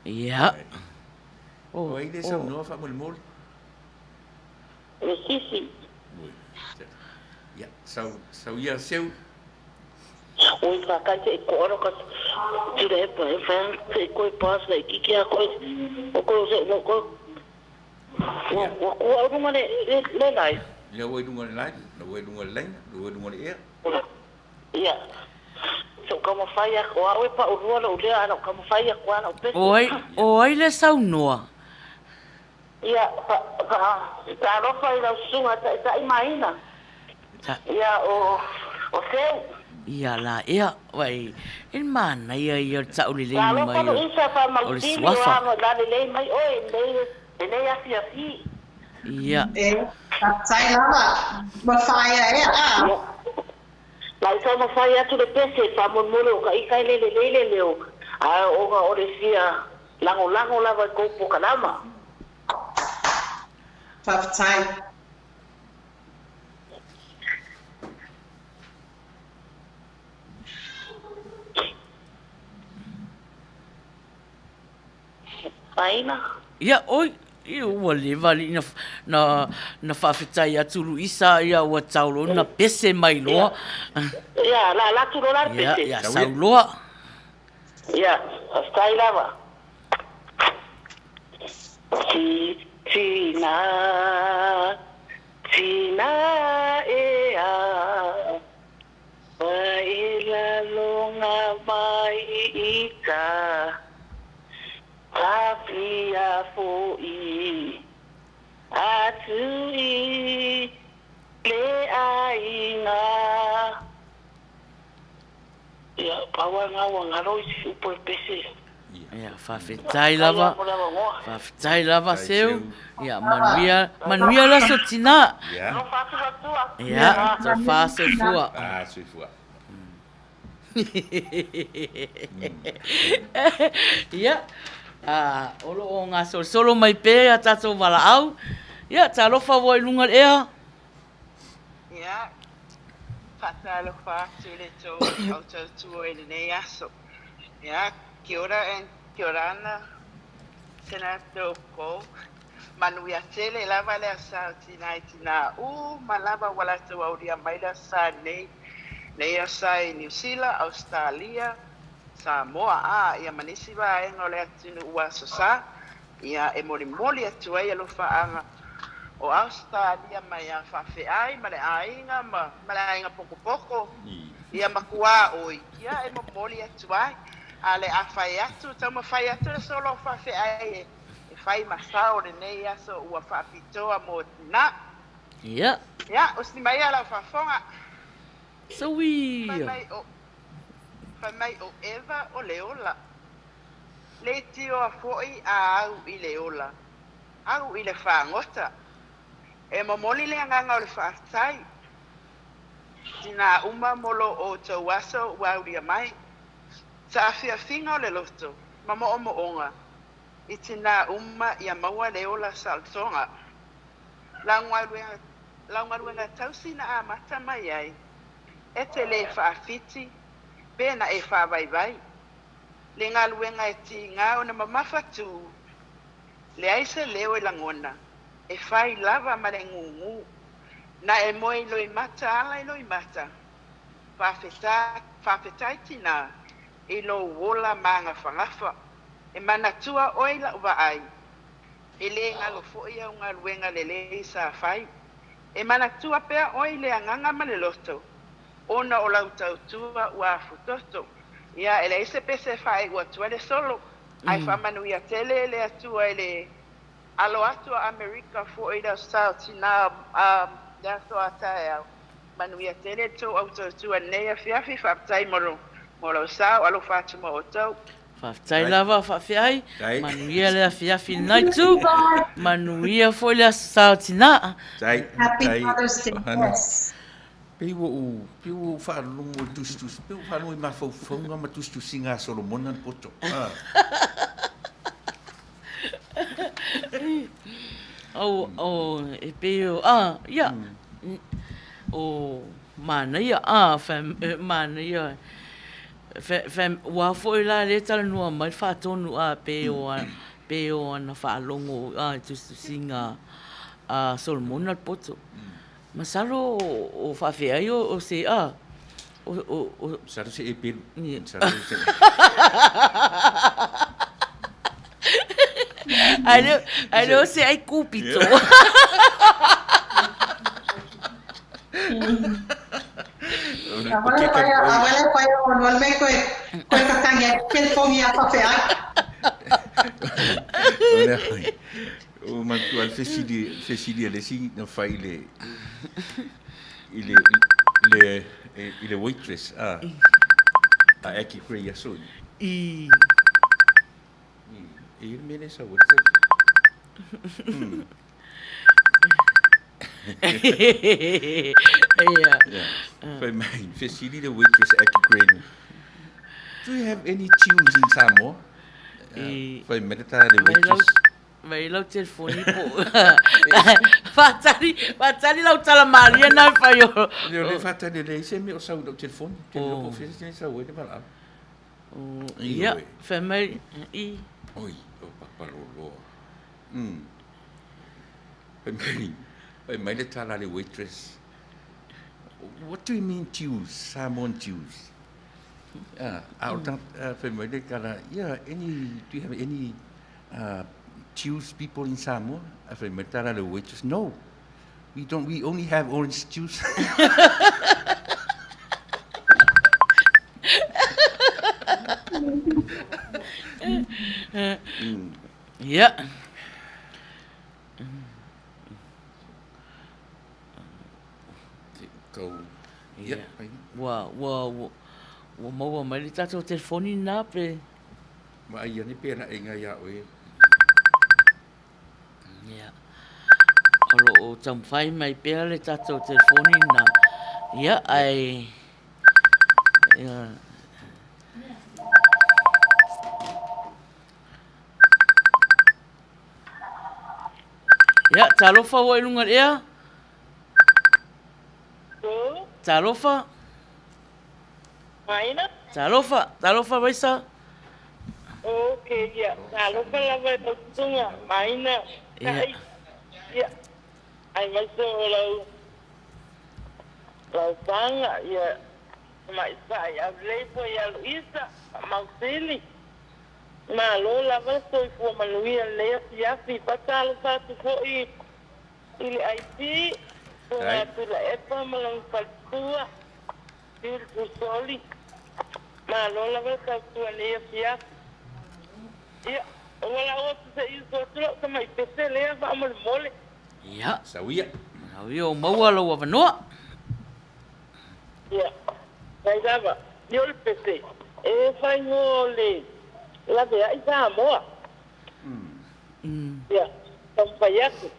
Ya. Oh, aí desse não fa mol mol. Ya, sau ia seu. Oi, ka te ko ka tire pa te ko pas le ki a ko ko se no ko ko ma le lai Ya woi dunga lai, no woi dunga lai, no woi dunga e. Ya. So como falla ko a pa o lo le ana como falla ko ana pe. Oi le sau noa. Ya, pa ro fa ila sunga ta imagina. Ya o seu. Ia la ia, wai, in mana ia tau li Ya lo mai. pa isa pa ma O le ti swafa. wa la le mai oi le ya fi. Ia. Sai lava. Ma fai e Lai sa ma fai atu le pese fa mon molo ka i kai le leo. A o ga o le sia lango lava ko po kalama. Sai. Faina. Ia, oi. Ia ua lewa li na whawhetai atu Luisa ia ua taulo na pese mai loa. Ia, la tu lo la pese. Ia, sau loa. Ia, stai lava. Tina ea. Waila longa mai ika. Kapia foi atui le ainga ya pawa nga wanga roi super pese Ia, whawhetai lava. Whawhetai lava seu. Ia, manuia la so tina. Ya. no fato fatua Ia, so whase fua. Ah, sui fua. Ia. Olo o ngā solo mai pē a tātou wala au. Ia, tā lofa wai lunga ea. Ia, whatalo whātu le tō au tautua e nei aso. Ia, kia ora ana, tēnā tō kou. Manui a tele lava le asao tina i tina ma lava wala tō auria mai la sa nei. Nei asa i New Zealand, Australia, Samoa, ia manisi wa e ngole atunu ua sosa, ia e moli atu ai alofa anga o Australia mai a whawheai, ma le ainga, ma le ainga poko, ia makua oi, ia e moli atu ai, a le a whai atu, tau ma whai atu le solo whawheai e whai masao le nei aso ua whawhitoa mo tina. Ia. Ia, usni mai ala whawhonga. Sauia. Whai mai o Eva o Leola. Le tio a foi a au i Leola. Au i le whangota. E mamoli le anganga o le whaatai. tina uma molo o tau aso wauria mai. Sa awhiawhinga o le loto, mama o mo onga. I tina uma ia maua leo la saltonga. Laungaruenga tausina a mata mai ai. E te le whaafiti, pēna e whaavaivai. Le ngā luenga e ti ngā o na mamawhatu. Le aise leo e langona, e whai lava ma le ngungu. Na e moe loi mata ala e loi mata. Whawhetai tina, e lo wola maanga whangafa. E manatua oila uwa ai. E le ngalo foia o ngā luenga le le sa whai. E manatua pea oile a nganga ma le loto. Ona o lau tautua ua futoto. Ia, ele ese pese whae ua tuale solo. Ai whamanu ia tele le atua ele alo atua Amerika fo ida sao tina dato atae au. Manu ia tele to au tautua nea fiafi whaptai moro. Moro sao alo whatuma o tau. Whaftai lava whawhiai, manuia lea fiafi naitu, manuia fo lea sao tina. Happy Father's Day, yes. Pei wo whaalongo tus, pei wo whaalongo I mawhauwhaunga ma tus ngā Solomona poto. E peo, ia. O manaia, manaia. Wa foi la le tala nua mai whaatonu peo ana whaalongo tus singa Solomona poto. Masalo o whawhiai o se Saro se e pelu. Ai o se ai kupito. Awale koe o nolme koe kakangia telefoni a whawhiai. O mantua al fesidi le si na fai le waitress a eki kre ya so I mene sa waitress Fai mai fesidi le waitress eki kre Do you have any tunes in Samoa? Fai merita le waitress Vai lau telefoni po. Fatari lau tala Maria na whai o. Le fatari le se me o sau lau telefoni. Te lo po fesi ne sau e te pala. Ia, whamai I. Oi, o papalolo. Fai mai le tala le waitress. What do you mean Jews? Samoan Jews? Fai mai le kala, do you have any juice people in Samoa? I said, Matara the waitress. No, we don't. We only have orange juice. Yeah. Go. Yeah. Wow. Mau mai le tato telefoni na pe. Ma ia ni pena e ngai a oe. Yeah. Alo o tamwhai mai pēr le tato telefoni na. Yeah, ai. Yeah, talofa o ilunga ea. Talofa. Maina? Talofa vaisa. Okay, yeah. Talofa lava tunga, maina. Yeah. Yeah. Ai mai so lau panga, yeah. Mai sai a leipo ya Luisa, Mausili. Ma lo lava so I fu manuia le ya fi patalo fatu fo I ile IT. Nga tula epa malang patua. Il pusoli. Ma lo lava so tua le ya. Ya, wala o se iso tula sama ipese le va mole. Ya, Sawia. Sawia o maua lo wa no. Ya. Vai dava. Yo le pese. E fai mole. La vea I Samoa. Ya, tampayako.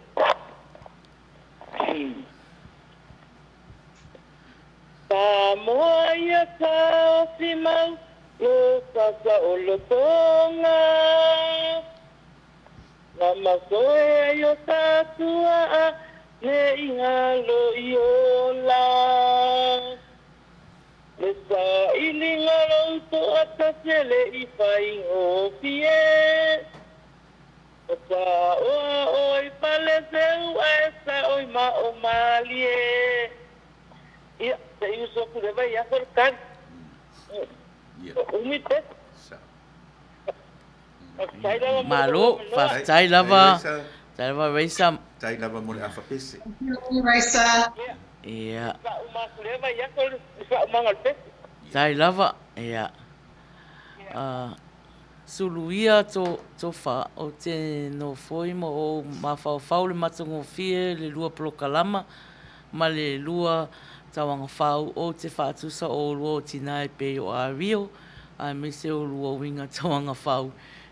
Samoa ia ka o si mau, lo sasa o lo tonga. Nga masoe yo tatua a, le inga lo iola. Le sa ilinga lo uto atasele i whaingo pie. O sa oa oi pale seu a esa oi ma o malie. Ia, te iuso kure vai a korkan. Ia. Umite. Sa. Malo, tai lava raisa. Tai lava mo le afa pese. Raisa. Ia. Sa uma kure vai a kor sa mangal pe. Tai lava. Ia. Suluia to fa o te no foi mo o mafau le matongo fie le lua plokalama ma le lua tawanga fau o te whaatusa o lua o tina e pe o a rio a me se o lua winga tawanga fau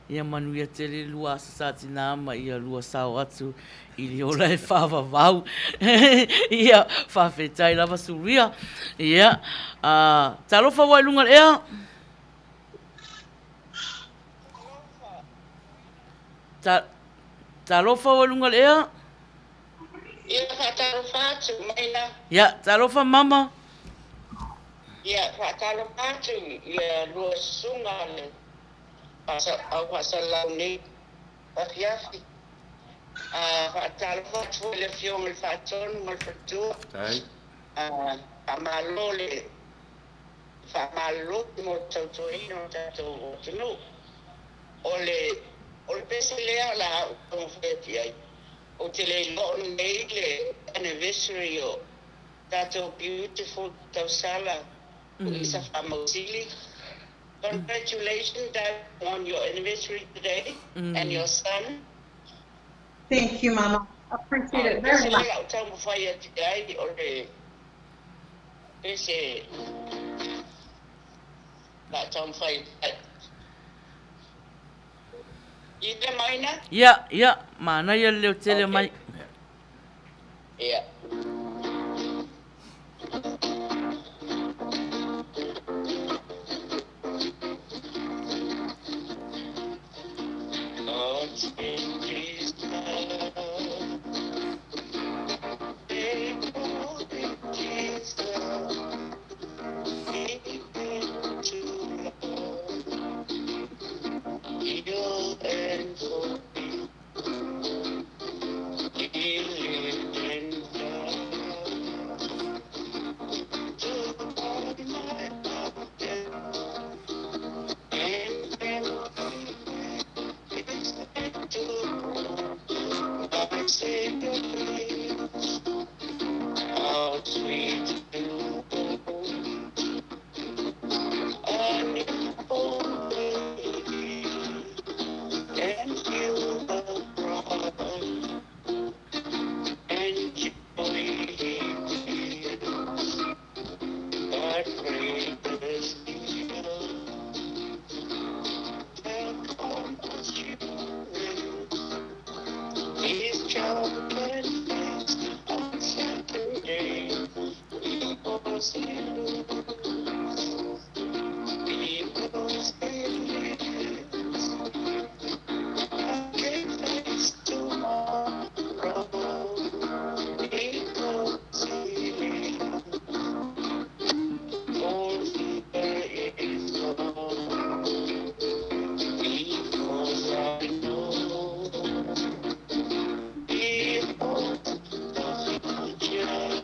ia manuia te le lua asasa tina ma ia lua sao atu i le ola e whawa vau ia whawhetai lava suluia ia talofa wai lunga ea talofa wai lunga ea Ia whātaro whātu, maina. ia talofa mama Ia whātaro whātu, ia rua sunga le. Au whasa lau nei, awhiawhi. Whātaro whātu le whionga le whātonu, ngal whatua. Tai. Whamalo le. Whamalo mo tautuino tatou o tunu. O le pese lea la au whawheti ai. O te le lo'o nei le anniversary o tatou beautiful tausala o isa whamausili. Congratulations, Dad, on your anniversary today and your son. Thank you, Mama. I appreciate it very much. Au tau mawhai ati ai o le pese la tau mawhai ai. I te maina? ia mana ia leo tele mai Ia. God's in His love. Faithful in His love. He came to love. Heal and forgive. He lived and died. Took all my mountain and my Savior lives. How sweet to on your own way, and you will run, and joy is, but greatest is his child can fast on Saturday. He was in I can face tomorrow. He goes in. For fear is gone. Because I know He holds the future,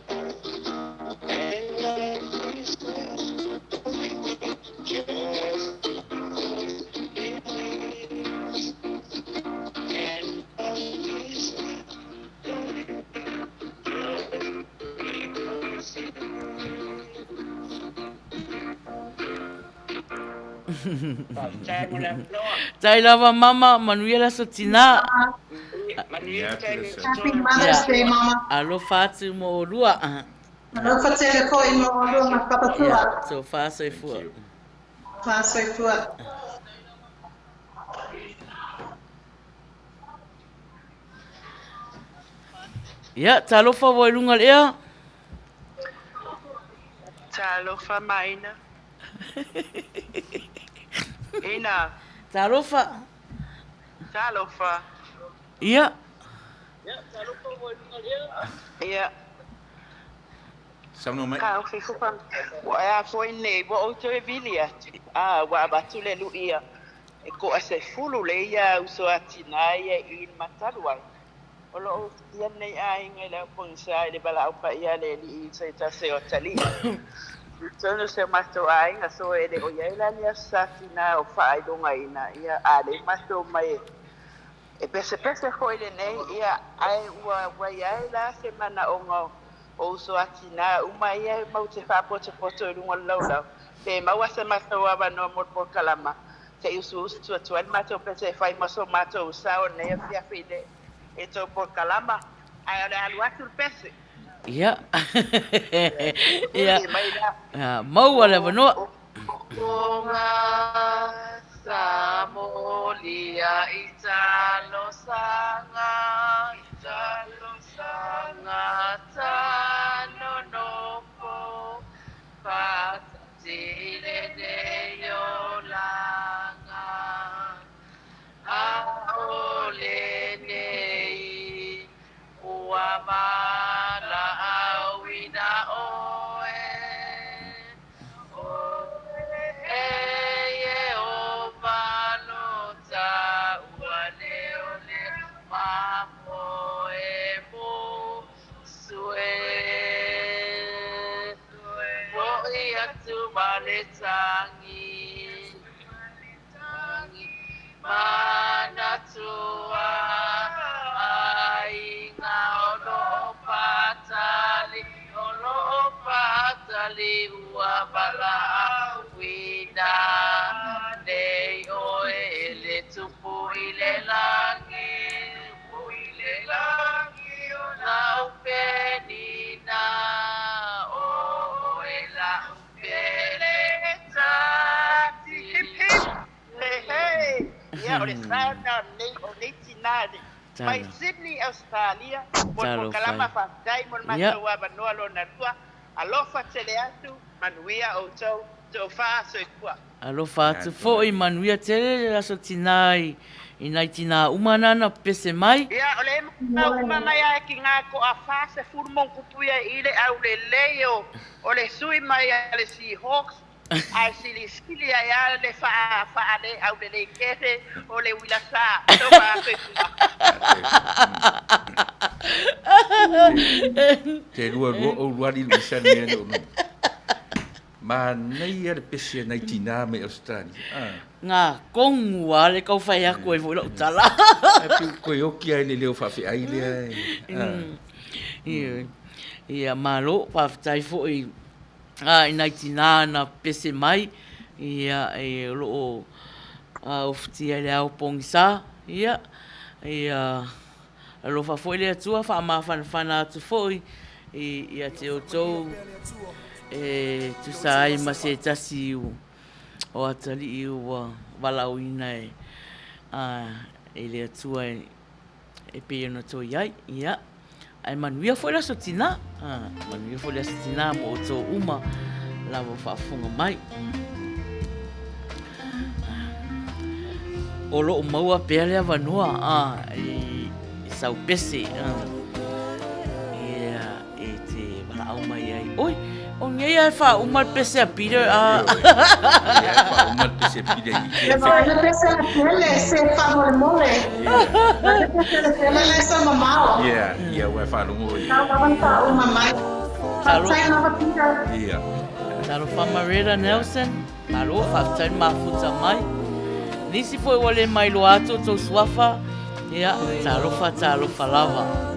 and life is best just because it is, and life is best just because it is. tai lava mama manuia la so tina Happy Mother's Day, Mama. alo fatu mo o lua Alofa tele ko i mo alo ma kapatua. so fa so fu Pasoi tua. ia talofa wai lunga ea Ta Talofa maina. Ina. Talofa. Talofa. Ia. Ia. Sauno mai. Ka o fi fupa. Wa ya foi nei bo o te vilia. Wa batu le lu ia. E ko ase fulu le ia uso atina ia in matalua. Olo o ia nei ai ngai le pon sai le bala pa ia le li se ta se o tali. Tunu se mato ai nga so e de o ia la ni asatina o fa do ngai na ia ale mato mai. E pese foi le nei ia ai wa ia la semana o ngo o so atina uma ia mau te fa poto lunga laula. Te mau ase mato wa no mo por kalama. Te usu tu mato pese fai maso mato sao nei fia fide. Eto por kalama ai ole alu atu pese. Ia. Ia. Mau ala vanoa. Onga samolia italo sanga tano nopo patile de yolanga aole nei uamala awina oe eye o malota uale ole mamo emo sue Woi atu maletangi mana tua ai nga ono patali ua bala wina nei oe le tupu ile langi na upenina oe la upele tati hey ia ole sana nei o nei tinade mai Sydney Australia por kalama fa diamond matua banoa lo na tua alofa tele atu manuia o to fa so ikua alofa atu foi manuia tele la so tinai ina tina umanana pese mai ia ole uma mai a ki nga ko a fa se furmon kupuia ile au le leo ole sui mai ale si hawks ai sili ya le fa ale au le kete ole wila sa to fa Te lua o luari luisa ni no. Ma nei ar pese nei tina me Australia. Ngā kongua le kau whai ako e fwoi lau tala. Koe oki ai le leo whawhi ai le ai. Ia malo, whawhitai fwoi inai tina na pese mai. Ia e loo oftia le au pongisa. Ia alo whawhoi le atua, whamawhanawhana atu fwoi. Ia te o tau tu sai ma se tasi o atali i ua walauina e le atua e pe ona to iai ia ai manuia foi la sotina manuia foi la sotina mo to uma lava whaafunga mai o lo maua pea lea vanua i sau pese ia e te walau mai ai oi o ngai ai fa uma pese a Peter fa uma pese Peter le pese a tele se fa mole le pese a tele le sa mamao ia wa fa lungo ia fa uma mai sai na Peter ia talo fa Marita Nelson talo fa tai mafuta mai nisi foi wale mai lo ato to swafa ia talo fa lava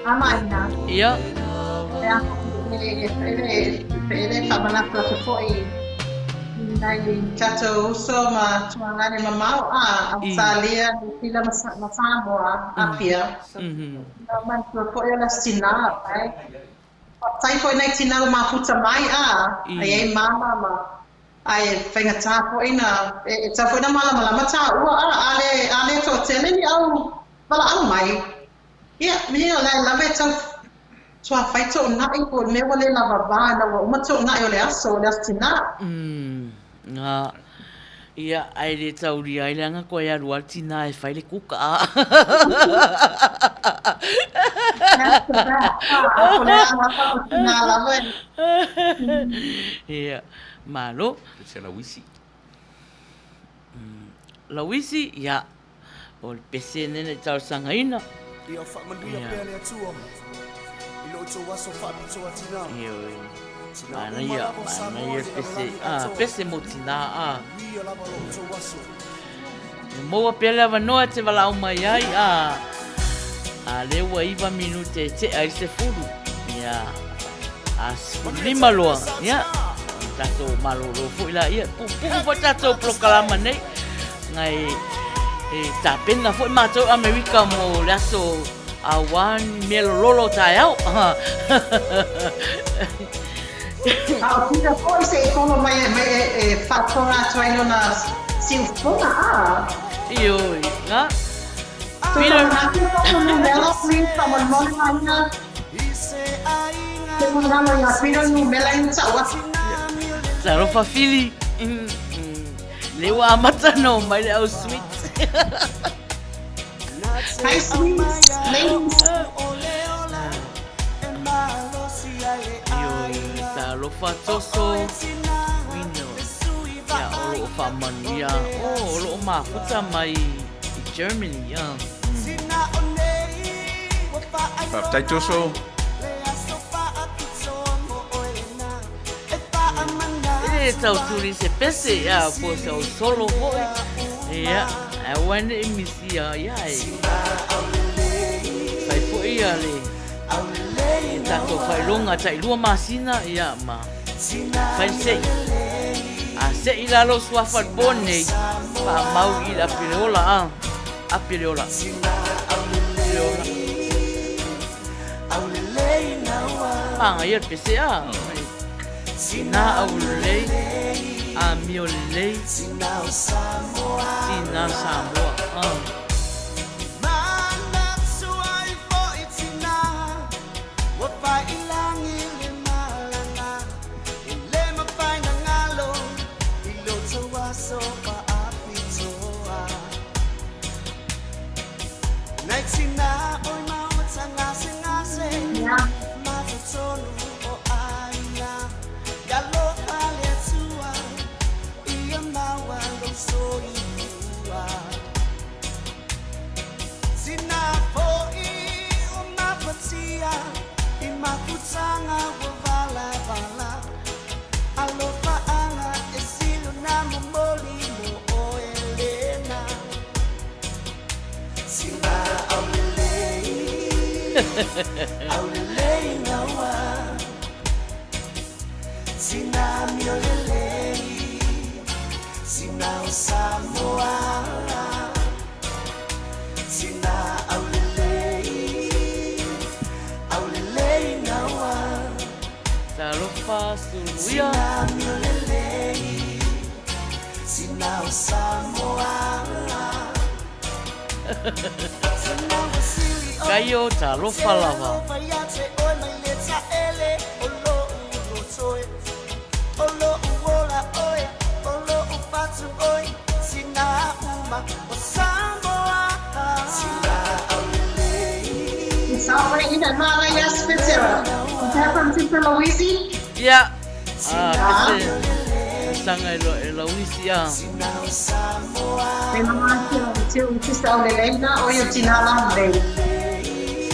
Amaina. Ia. Ele whamana plata foi nai tato uso ma tuangane mamau Australia pila ma Samoa apia. Man foi ala stina ai. Tai foi nai tina ma futa mai ai mama ma ai whaingatā po ina e tā po ina malama tā ua ale tō tele ni au wala au mai. Ia, mini o lai lawe tau tua whai tō nai ko me wale lava vāna wa uma tō nai o le aso o le astina. Ngā, ia, ai le tauri ai langa koe aru altina e whai le kuka a. Ia, malo. Se la wisi. La wisi, ia, o le pese nene tau sangaina. Ia whakamanuia pēr le atua. I lo tō waso whapitoa tina. Ia, mana ia pese, pese mo tina, Ia lava lo tō waso. Moa pele wanoa te wala o mai ai, a lewa iwa minute te ai se furu. Ia, a lima loa, ia. Tato malolo fu ila ia, pupu fo tato prokalama nei. Ngai, ta pena fo mato Amerika mo laso awan melolo tai au. Au pita po se e kono mai e whatora tuaino na silfona a. Iyo, nga. Pira haki ko no mela please someone more mana. Te mo na ya pira no mela in sa wa. Saro fa fili. Lewa amata no mai le au sweet. Hi sweets, ladies. Yo, saro fa toso. Wino. Ya olo fa mania. Oh, olo ma futa mai Germany, Whaptai toso. E tau turi se pese ya po se o solo hoi. Ya, a wane e misi ya ya e. Fai po ia le. E tato fai longa tai lua masina ya ma. Fai se. A se i lalo sua fat bone. Pa mau i la pireola a pireola. Pireola. Panga ia pese a. Sina aulei, a miolei, Sina Samoa. Aulelei nawa Sina miolelei Sina Samoa Sina Aulelei nawa Tarofa suluia Sina miolelei Sina Samoa Kaio tarofa lava. Sabe ina mala ya spetsera. Tá from Sister Louise? Ya. Sanga elo Louisia. Tem uma que está olhando ou eu tinha lá bem.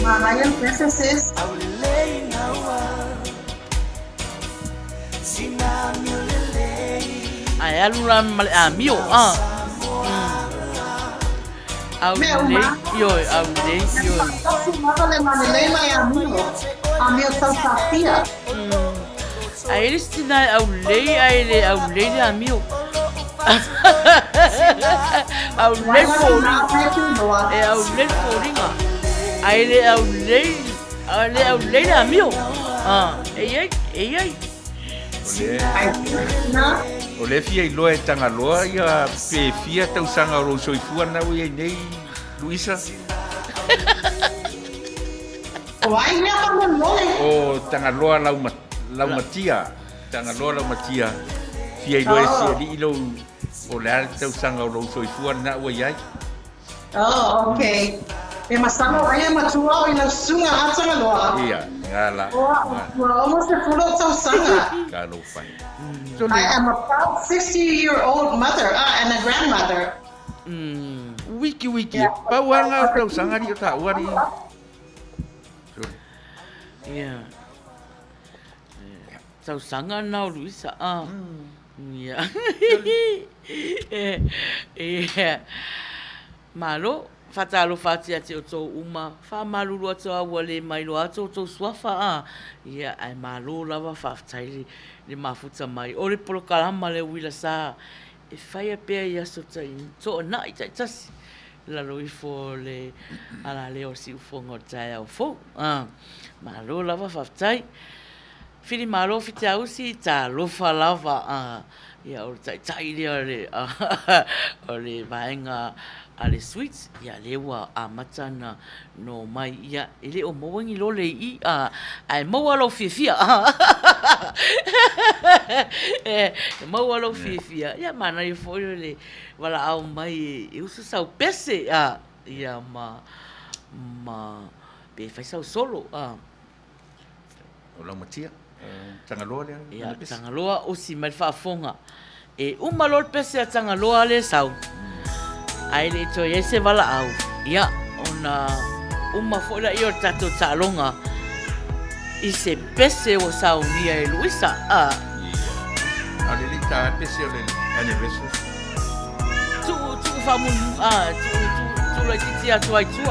Mala ya PCC. Ai alura mio Aulei, yo. A eles tinham aulei a mil. Aulei forinha. É aulei forinha. A ele aulei a mil. Ei. Olé. O le fia I loa e tangaloa ia pe fia tausanga o soifua na ui nei Luisa. O ai mea kama lole. O tangaloa laumatia. Tangaloa laumatia. Fia I loa e sia li ilo o le ale tausanga o soifua na ui ai. Oh, okay. E masama ai matua o ina sunga atanga loa. Ia, ngala. We're almost at full tausanga. Kalo pai. I am a proud 60-year-old mother and a grandmother. Wiki. Pauanga tausanga ri o ta uari. Ia. Tausanga na o Luisa. Ia. Malo, fatalo fatia te o tō uma, wha malulu atu awa le mailo atu o tō suafa ia, ai malo lava whaftairi le mafuta mai. O le polo kalama le wila sa, e whaia pēr i aso tai, tō na i tai tasi. Lalo i fo le ala leo si ufonga o tai au fo. Malo lava whaftai. Whiri malo white ausi, tā lofa lava. Ia, o tai tai le o le vaenga ale sweets ia lewa a matana no mai ia ele o mowangi lole I ai maua lo fifia maua lo fifia ia mana I foi le wala au mai e usu sau pese ia ma pe fai sau solo O laumatia. Tangaloa le. ia tangaloa o si mai whaafonga e umalol pese a tangaloa le sau ai le to ese wala au ia ona uma fola I o tato talonga I se pese o saunia e Luisa Ale li ta pese o le anniversary. tu famun tu la titia tu ai tu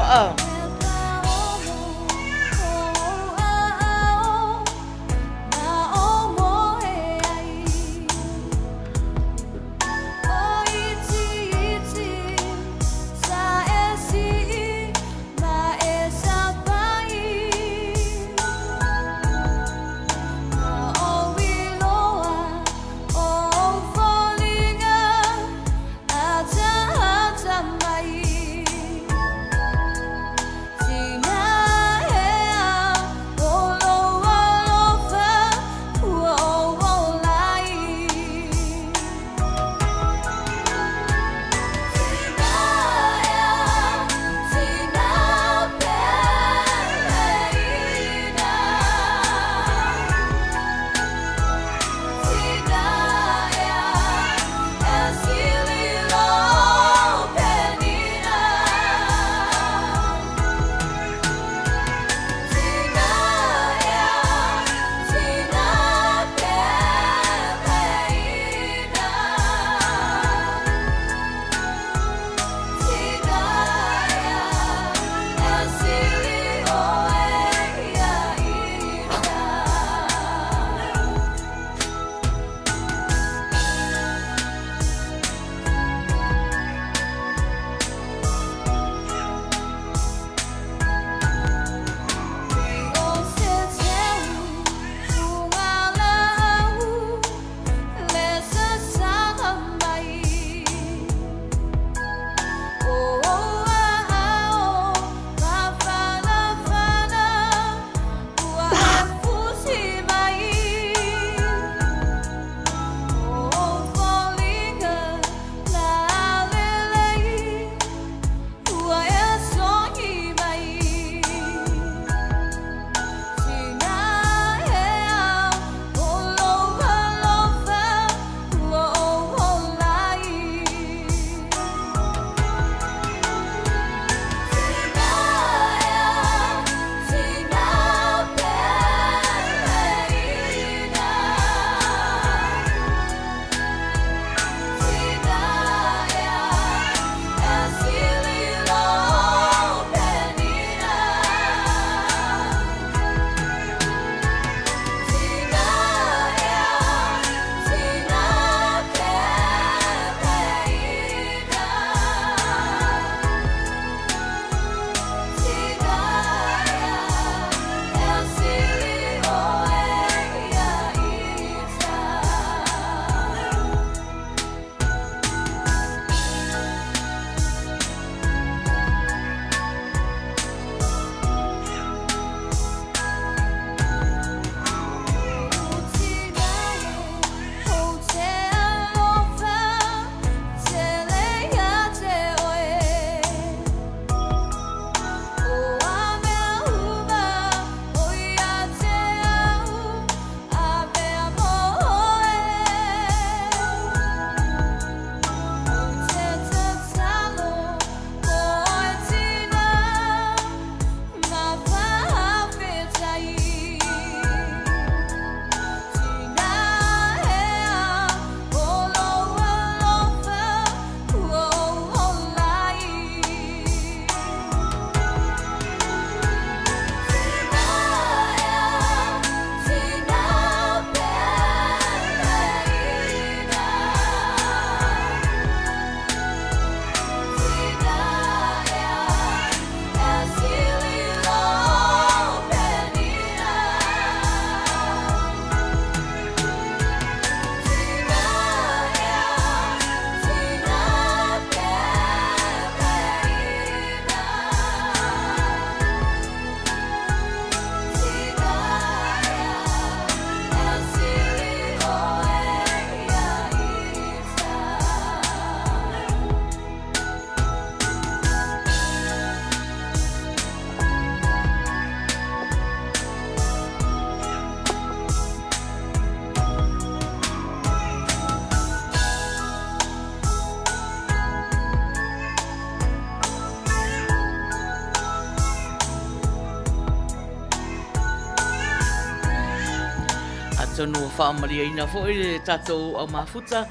tonu whaamaria ina fo i le tatou au mafuta.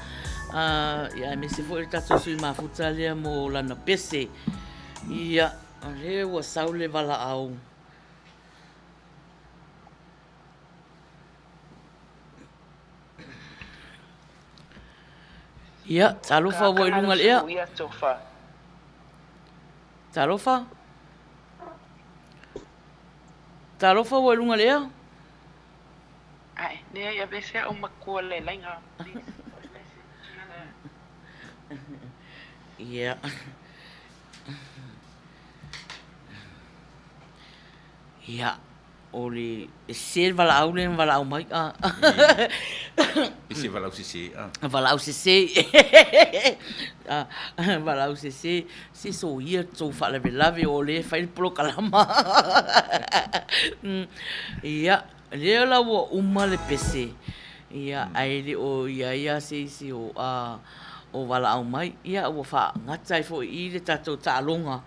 Ia me se fo i le tatou sui mafuta lea mo lana pese. Ia, le ua saule wala au. Ia, talofa wa i lunga lea. Ia tofa. Talofa? Talofa wa i lunga lea? Ai, nea ia vese o makua le lainga. Ia. Ia. Oli ser wala au le wala au mai. Ese walau sisi. Wala au se. Wala au se. Se so ia tso fa lave o le fai pro kalama. Ia. Le la wo uma le pese. Ia ai le o ia se o wala au mai. Ia o fa ngatai fo I le tatou ta'alonga.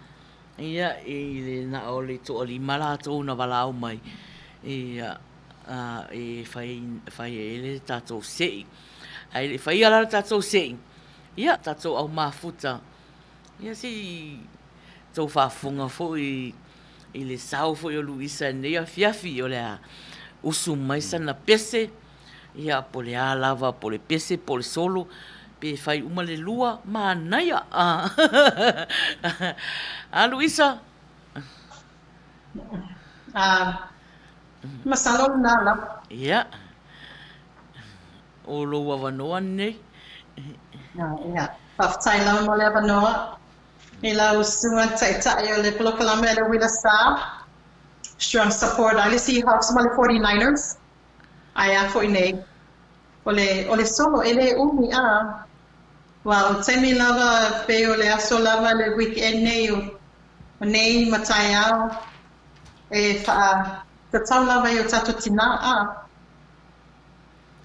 Ia I le na o le to ali mala to na wala au mai. Ia e fai ele tatou sei. Ai le fai ala tatou sei. Ia tatou au mafuta. Ia si tau whafunga fo I le sau fo I o Luisa nea fiafi o lea usu mai sana pese. Ia po le alava, po le pese, po le solo. Pe fai uma le lua ma naia. Luisa? Masalo na la. Ia. O lo wanoa nei. Ia. Paftai la mo le wanoa. I la usunga tai o le polokalama le wila sa. Strong support ali Seahawks ma le 49ers. Aia fo nei. O le solo ele umi a. Wow, temi lava pe o le aso lava le weekend nei o nei matai au. E fa ka tau lava I o tato tina a.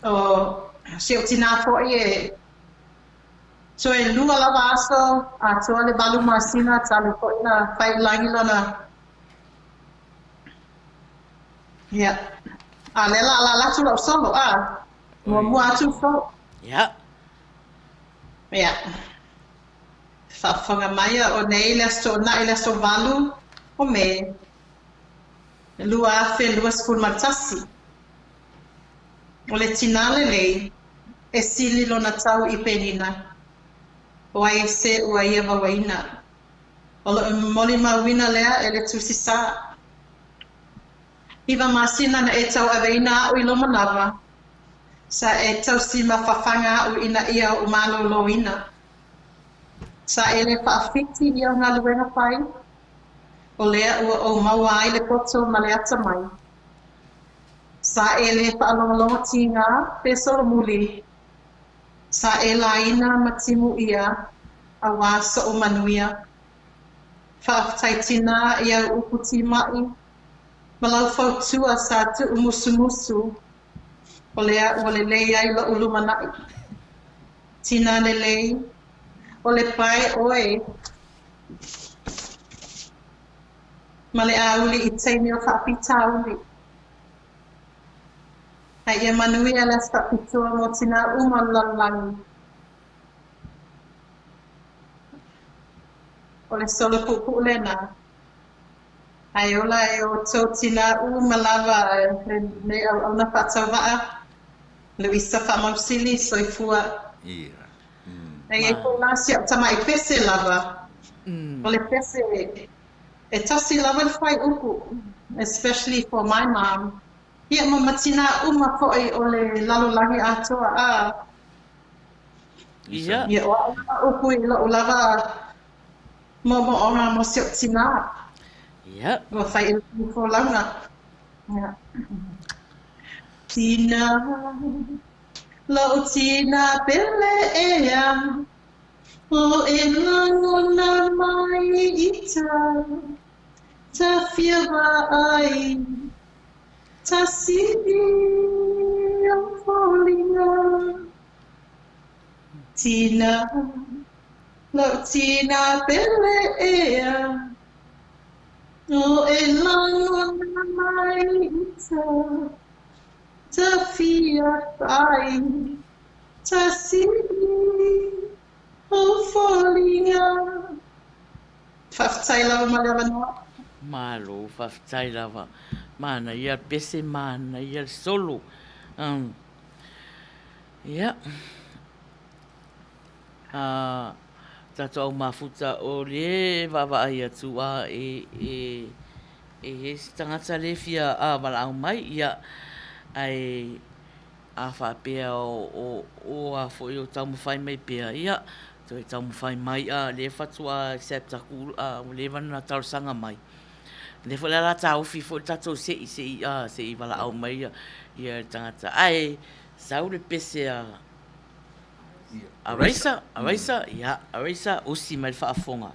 O si o tina fo e so e lua lava aso a so le balu masina tale fo ina fai langi lona. Yeah. A lela la tu lo solo a. Mo atu fo. Yeah. Yeah. Fa fanga maya o nei le sto na ile sto valu o me. Lua fe lua skul martasi. O le tinale lei e sili lona tau I penina. O ai se o ai eva waina. O lo moli mawina lea e le tusi sa. Iwa masina na e tau aveina o I loma lava. Sa e tau si mawhawhanga o ina ia o malo loina. Sa e le whaafiti ia o ngā luenga whai. O lea ua o maua ai le poto ma le ata mai. Sa e le whaalongalonga tinga pe solo muli. Sa e la ina matimu ia a wā sa o manuia. Whaaftai tina ia ukuti mai. Malau fautua sa tu umusu. O lea ua le lei ai la ulumanai. Tina le lei. O le pai oe. Ma le auli I teimi o whaapita auli. Ai ia manui ala whaapitua mo tina umalanlangi. O le solo pupu lena. Ai ola e o tau tina umalawa ne au na whaatau waa. Luisa whaamausili soifua. Ia. Ai e ko nasi au tama I pese lava. O le pese e tasi lava le whai upu. Especially for my mom. Ia mo matina uma foi o le lalolangi atoa a. Ia. Ia o upu I lo lava mo ona mo siok tina. Ia. Go fai I ko langa. Ia. Tina. Lo tina pele ea. O e langona mai ita. Ta fiawa ai. Ta sidi ang fallinga. Tina. Lo tina pele ea. O e langona mai ita. Tafia ai, tasi, o folia. Whawhtai lawa ma lewa noa. Malo, whawhtai lawa. Mana ia pese, mana ia solo. Ia. Tato au mafuta o le wawa ai atu e tangata le fia wala au mai ia ai a whapea o a fo i o tau mawhai mai pia ia. To e tau mawhai mai le whatua septaku o le wana tau sanga mai. Le fo la tau fi fo tato se i wala au mai ia tangata. Ai, sau le pese a raisa, ia, a raisa usi mai whaafonga.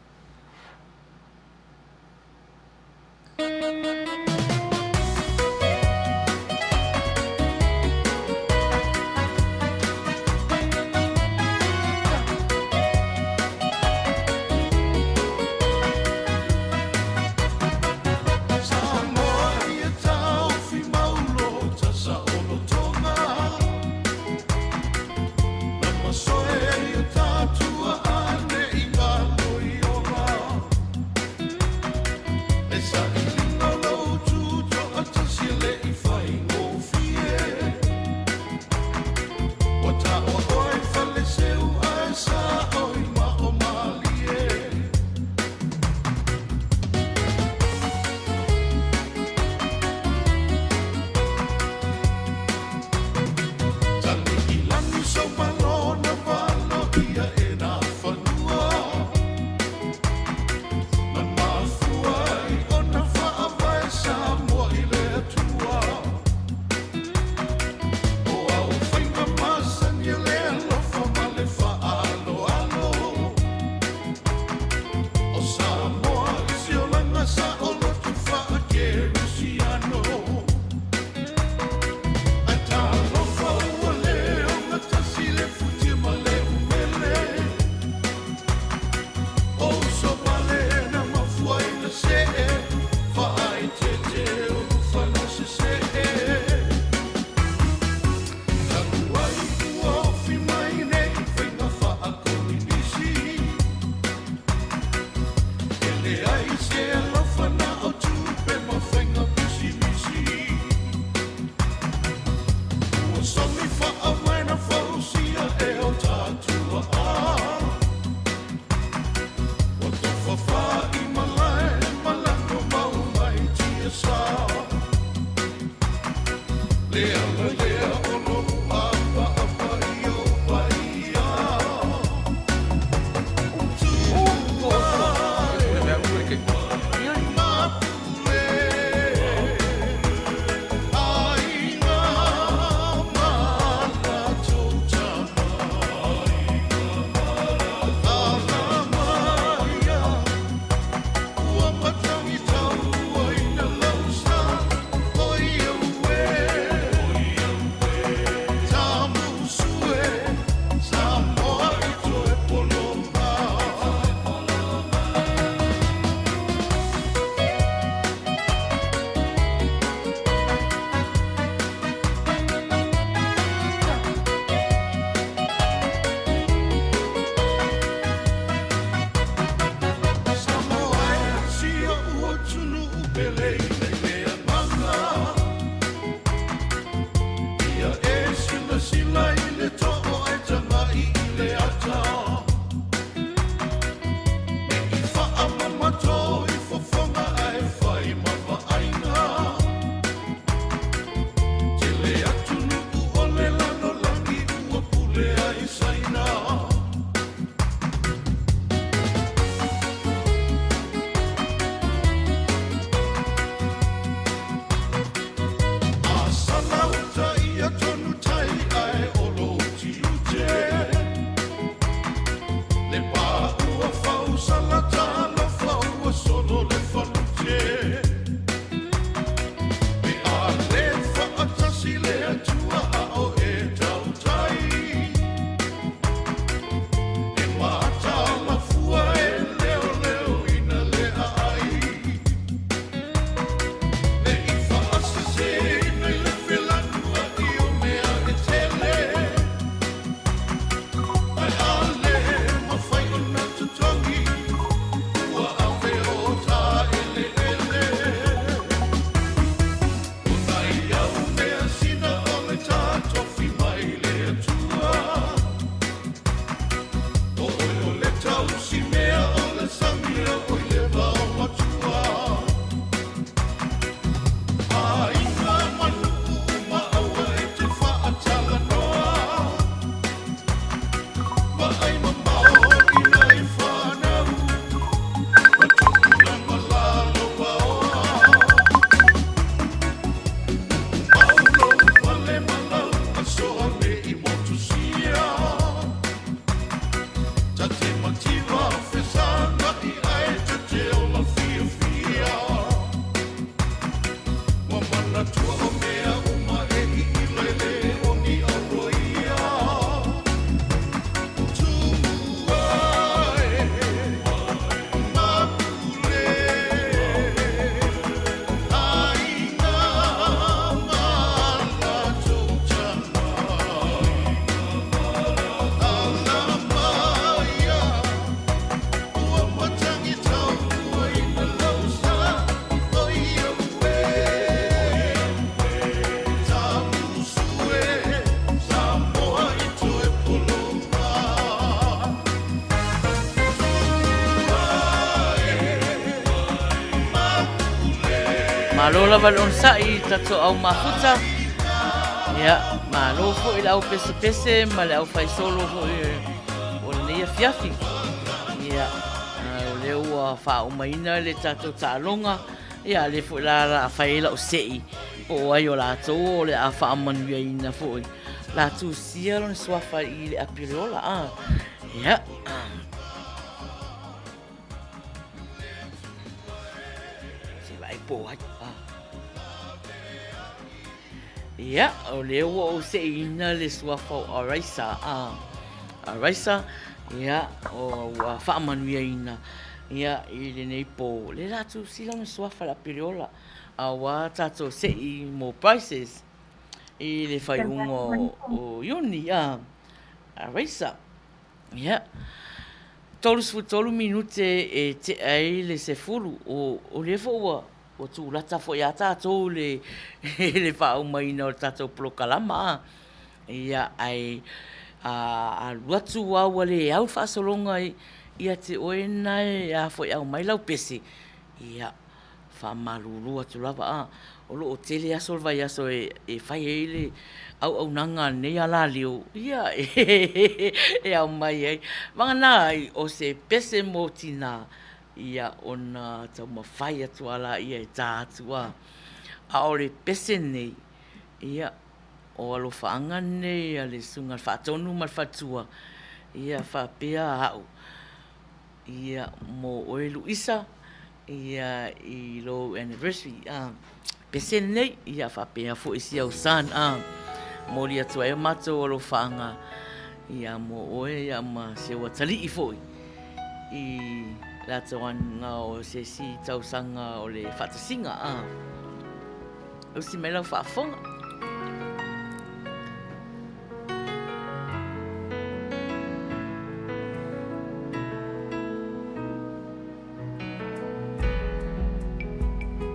Asana uta ia tonu tai ai malo lava le onsai tato au mafuta. Ia, malo fo i lau pese pese, ma le au fai solo fo i o le neia fiafi. Ia, o le ua wha umaina le tato tālonga. Ia, le fo i la fai la o sei. O ai o la tō o le a wha amanuia ina fo i. La tu sia lona swafa i le apireola. Ia. Se vai po ai. Ia, o le ua o se ina le suafa o Araisa. Araisa, ia, o whaamanuia ina. Ia, i le nei po. Le ratu sila me suafa la piriola. A wā tato se i mo prices. I le whai ungo o Ioni. Araisa. Ia. Tolu minute e te ai le se fulu. O le fo o tu lata fo ia tātou le whao mai no tātou prokalama. Ia ai a luatu wawa le au whaasolonga ia te oena ia fo iau mai lau pese. Ia whamaruru atu lava. O lo o tele aso vai aso e whai e le au nanga nei ala leo. Ia e au mai ei. Mangana ai o se pese mo tina. Ia ona tau mawhai atu ala ia e tā atua. A o le pese nei, ia o alo whaanga nei a le sunga whaatonu mal whatua. Ia whapea au. Ia mo oe Luisa, ia i lo anniversary. Pese nei, ia whapea fo isi au san. Mori atua e mato o alo whaanga. Ia mo oe ia ma sewa tali i foi. I la tawanga o se si tausanga o le whatasinga. O si mai lau whaafonga.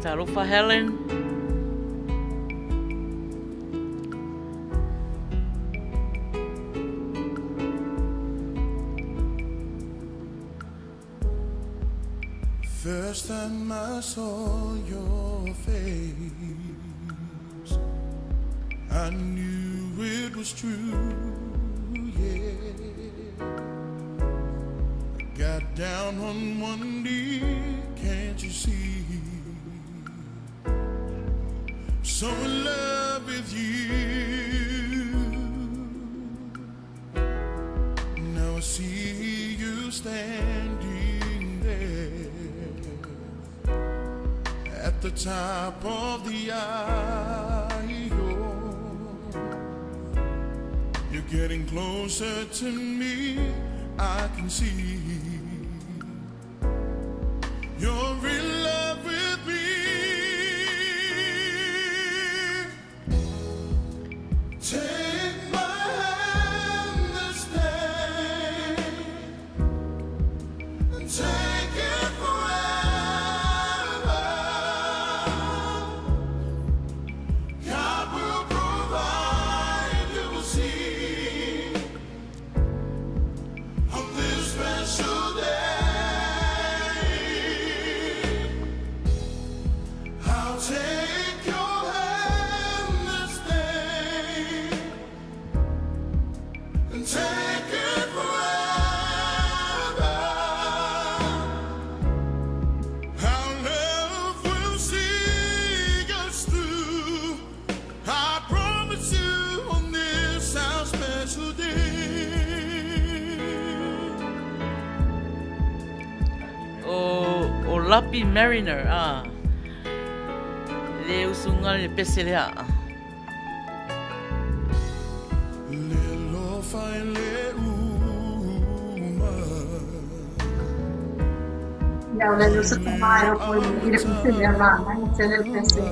Tarofa Helen. First time I saw your face, I knew it was true, yeah. I got down on one knee, can't you see? So in love with you. Now I see you standing there at the top of the aisle. You're getting closer to me, I can see you're in love with me. Take my hand and stay, and take it forever. God will provide, you will see, on this special day. I'll take your hand and stay, and take it forever. Our love will see us through. I promise you on this our special day. O Lapi Mariner, le usunga le pese lea. Lelo fai le uma. Ia o le lusa tamai o koi i le pise mea rana, i te le pese.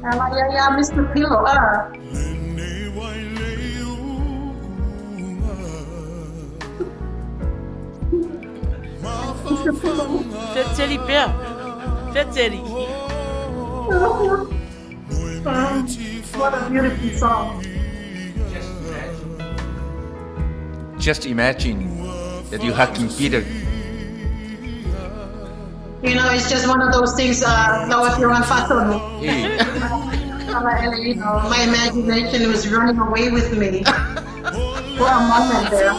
Ela ia Mr. Pillow, Lene wai le uma. Mr. Pillow. Feteri pea. Feteri. What a beautiful song. Just imagine that you hugging Peter. You know, it's just one of those things. Lawat yung faton. Eh, You know, my imagination was running away with me for a moment there.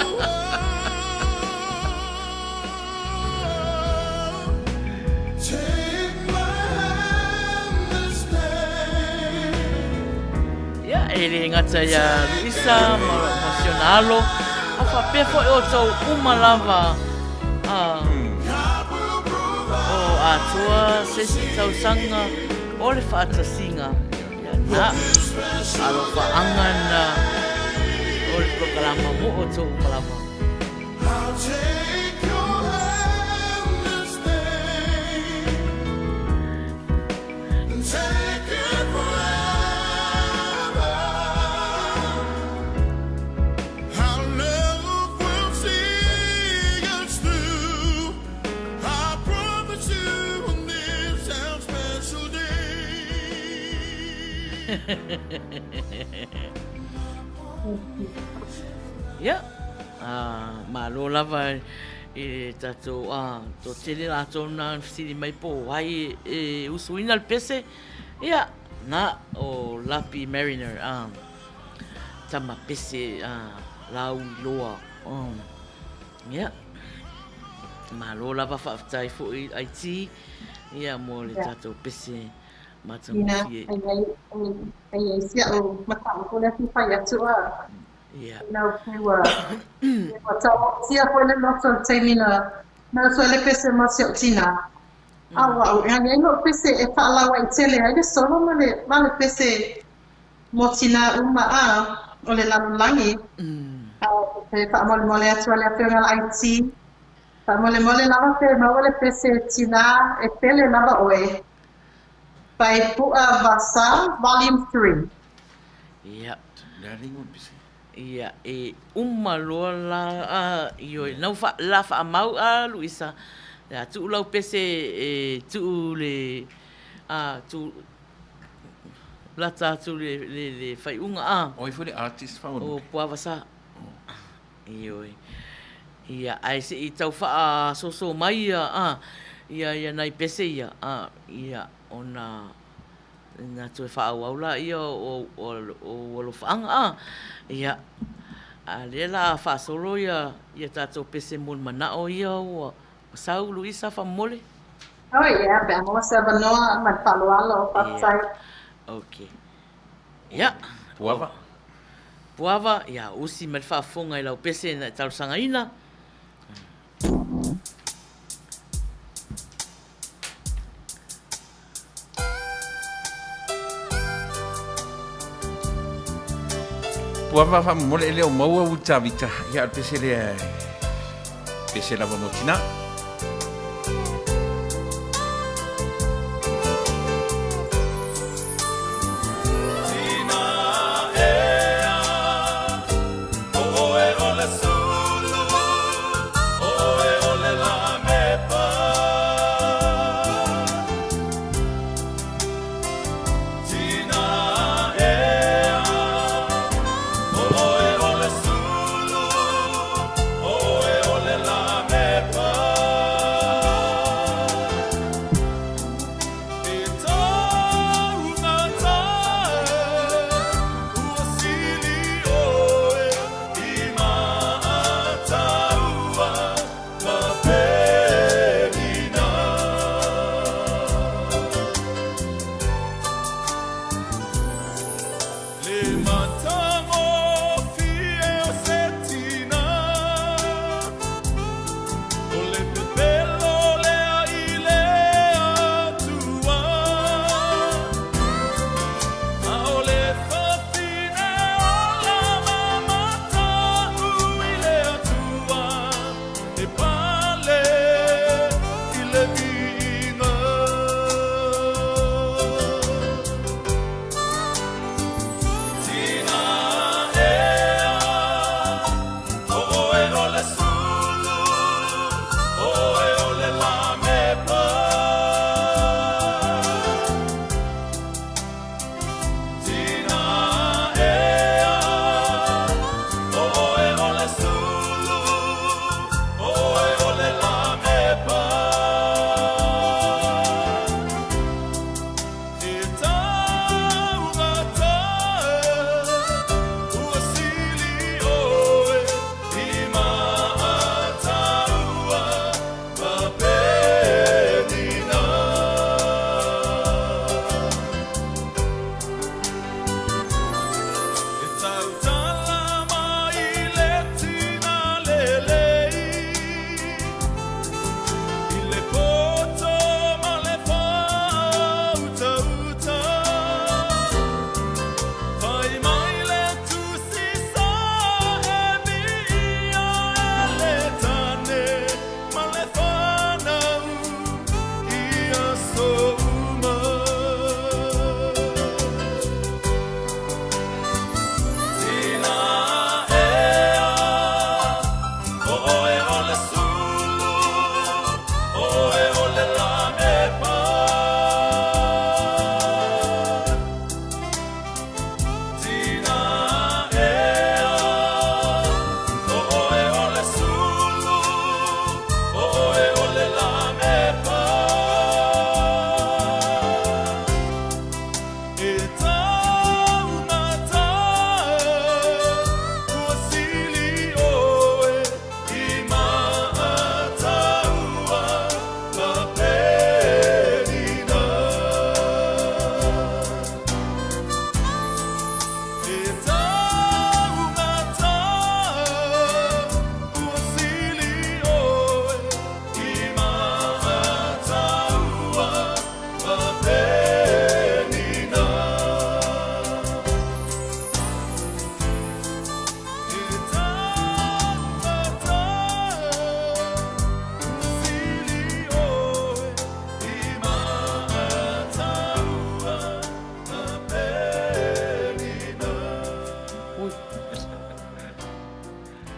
Ia, e le ngata ia Luisa, Masionalo, a whapefo e o tau uma lava o atua sesi tau sanga o le whaatasinga. Na, alo whaanga na o le prokalama mo o tau uma lava. Ia, malo lava e tatou to tele latou na fisili mai po ai e usuina le pese. Ia, na o Lapi Mariner tama pese lau loa. Ia, malo lava whaafitai fo i IT. Ia mo le tatou pese Ina, ai sia o matau ko le fifa ya tua. Ia. Ina kiwa. Matau sia ko le loto taimina. Na so le pese ma se tina. Awa, yani no pese e fa la wa tele ai solo ma le pese mo tina uma o le langi. Pe fa mo le atua le afera IT. Fa mo le lava pe ma le pese tina e pele lava oe. By Vasa, Volume 3. Ia. dari ngon pisi. Ia, e uma loa la ioi. Nau la whaamau Luisa. Ia, tu lau pese e tu le tu lata tu le whaiunga Oi foi artist found. o Puavasa. Ioi. Ia, ai se i tau wha soso mai ia nai pese ia. Ia, ona na tu fa aula ia o lo fanga ia ale la fa solo ia tato pese mul mana o ia o sau Luisa fa mole. Oh yeah, vamos a ver no man palo pasai. Okay. Ia, Puava ia usi me fa fonga ila pese na tau sangaina. Puava fa mole leo maua uta vita ya pese la motina. See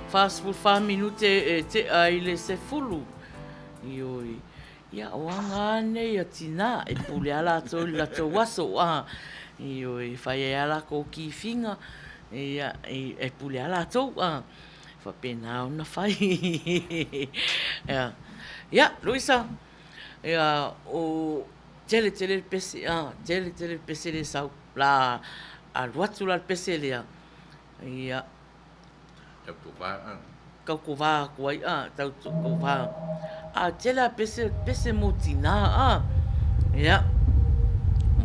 fast food 5 minute te ai le se fulu. Ioi. Ia oanga ne ia tina e pule ala to la to waso a. Ioi fai ala ko ki finga. Ia e pule ala to a. Fa pena ona fai. Ia, Luisa. Ia o tele pese tele pese le sau la al watu la pese le. Ia tu va kau ko va ko ai tau ko va tela pese motina ya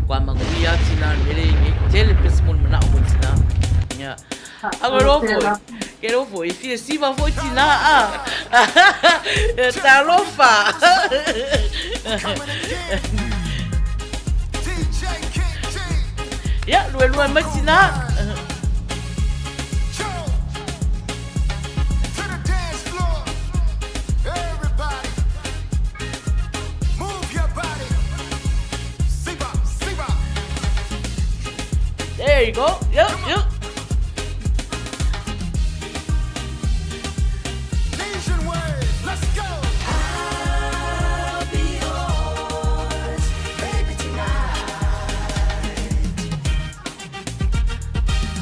kwa manguia tina ele tele pese mon na motina ya agora quero foi fi si va foi tina tá lofa ya lu matina There you go. Yep. Asian way, let's go. I'll be yours, baby, tonight.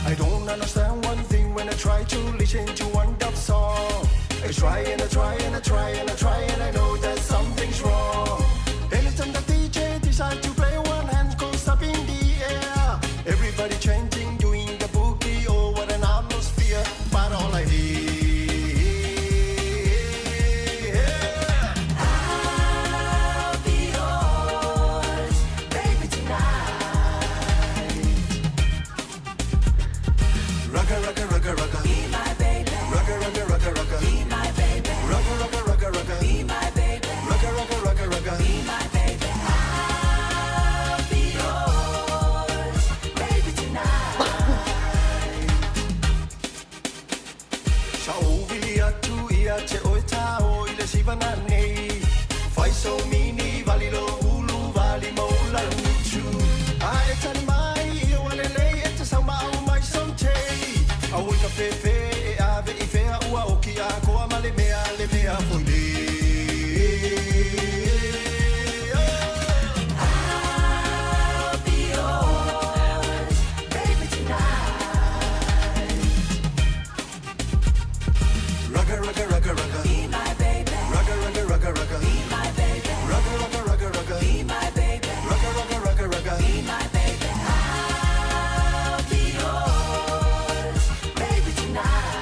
I don't understand one thing when I try to listen to one dub song. I try and I try and I try and I try and I know that something's wrong. Anytime the DJ decides to play, one hand goes up in the air. Everybody chanting, doing the boogie, oh what an atmosphere. But all I hear, I'll be yours, baby, tonight. rugga rugga rugga rugga, Be my baby. rugga rugga rugga rugga, Be my baby. rugga rugga rugga rugga, Be my baby. rugga rugga rugga rugga. Be my baby. I'll be yours, baby, tonight. Sa uvili atu ia te oitao i le sivana nei. Fai so mini valilo ulu vali maula uchu. Ai tani mai i o alelei e te sau mau mai son tei. Au i ka fefe e ave i fea ua oki a koa ma le mea foi le. I'll be yours, baby, tonight. Rugga rugga rugga rugga, Be my baby. rugga rugga rugga rugga, Be my baby. rugga rugga rugga rugga, Be my baby. rugga rugga rugga rugga. Be my baby. I'll be yours, baby, tonight.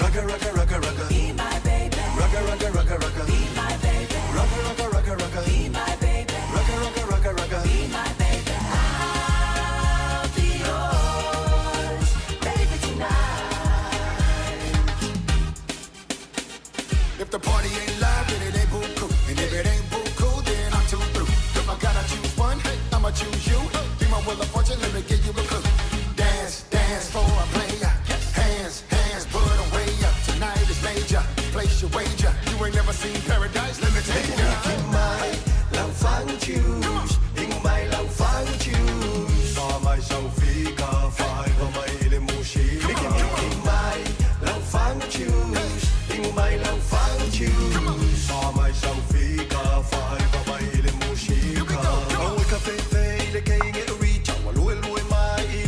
Rugga rugga rugga rugga, Be my baby. rugga rugga rugga rugga, Be my baby. rugga rugga rugga rugga, Be my baby. rugga rugga rugga rugga. Be my baby. I'll be yours, baby, tonight. If the party ain't live, then it ain't buku. And if it ain't buku, then I'm too through. If I gotta choose one, hey, I'ma choose you. Be my wheel of fortune, let me give you a clue. Dance, dance for a player. Hands, hands, put away up. Tonight is major. Place your wager. You ain't never seen paradise, let me take you. Mai, lau fang choose. Ing mai lau fang choose. Sa mai sau fika, fai va mai le mushi. Mai, lau fang choose. Ing mai lau fang choose. Sa mai sau fika, fai va mai le mushi. Au ka fe fe le kei nge reach. Wa lue lue mai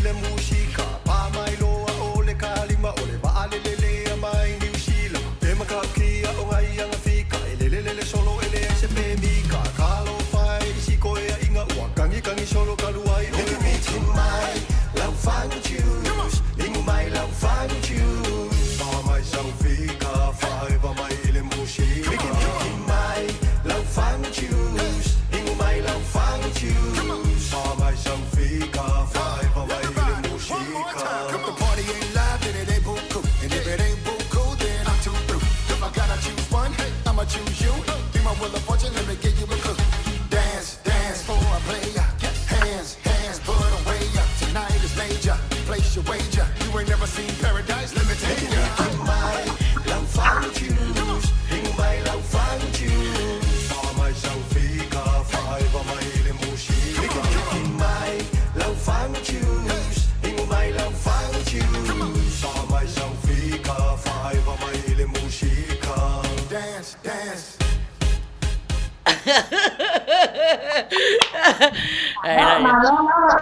Ai la ia. Malona.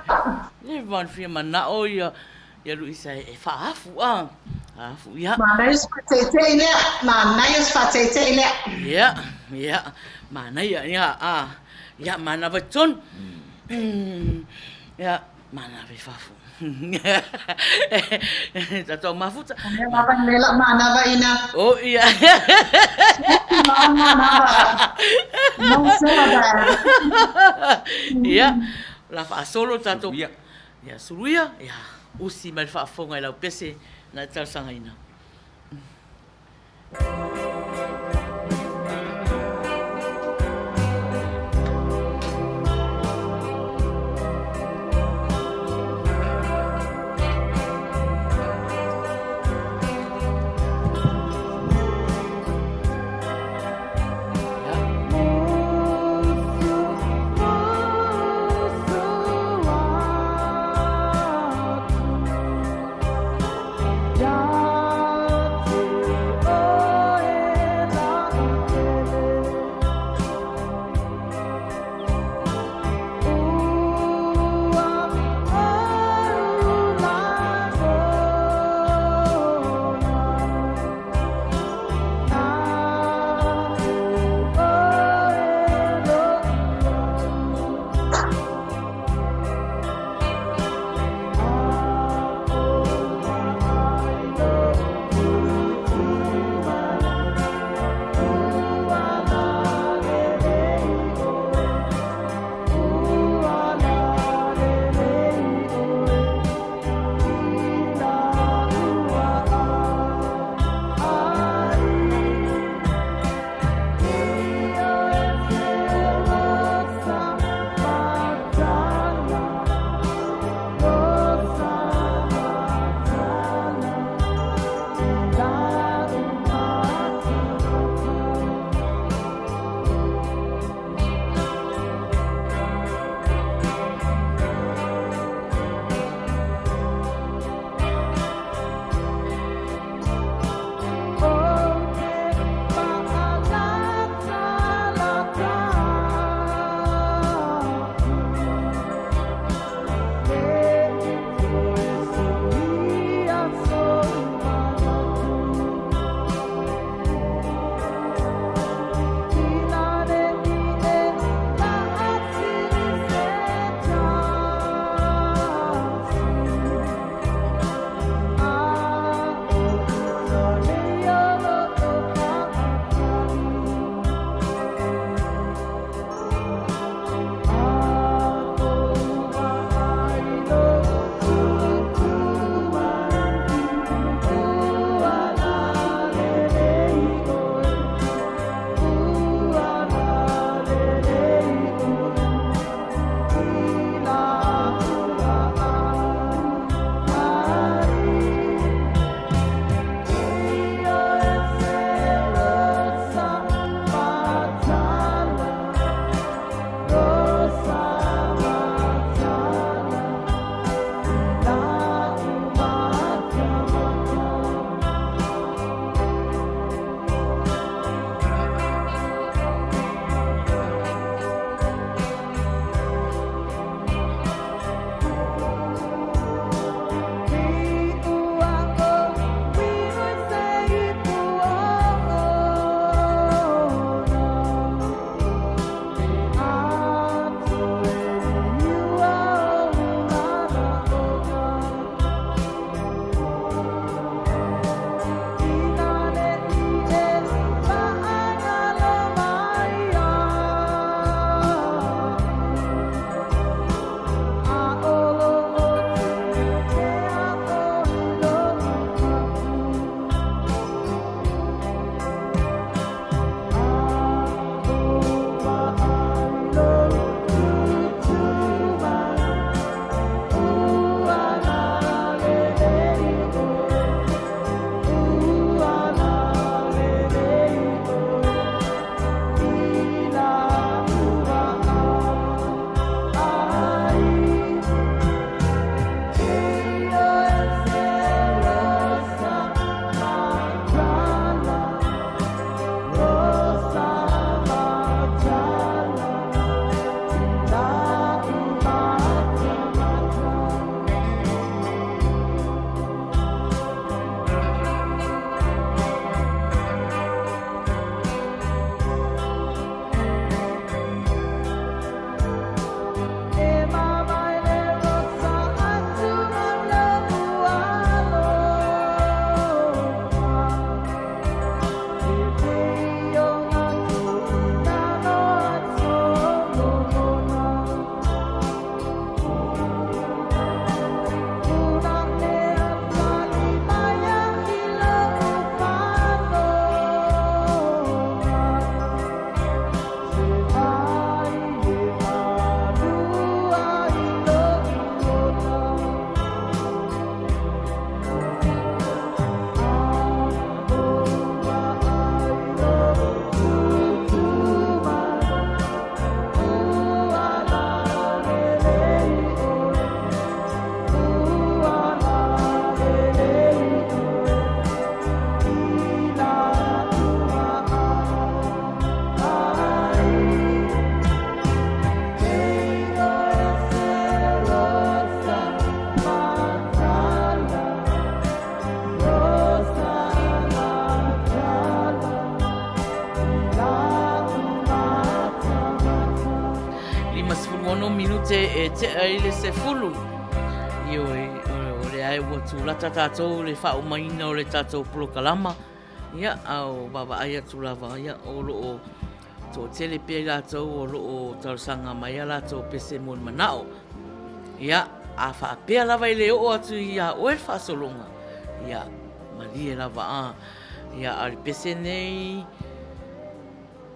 Le van fia mana o ia Luisa e whaafu a. Afu ia. Manais patete ile. Manais patete ile. Ia. Mana ia a. Ia mana beton. Ia mana be fafu. Tato mafuta. Apa nela mana ba ina. Oh iya. Mana ba. Não sei agora. Ia. La fa solo tato. Suruia. Ia suruia. Ia. Usi mal fa fonga ila pese na tal sangaina. Oh te ai le se fulu. Io o le ai ua tūlata tātou le whaumaina o le tātou polokalama. Ia, au baba ai atu lava, ia, o loo tō tele pia lātou, o loo tausanga mai a lātou pese mon manao. Ia, a whaapea lava i le o atu i a oe whaasolonga. Ia, malie lava a. Ia, a le pese nei,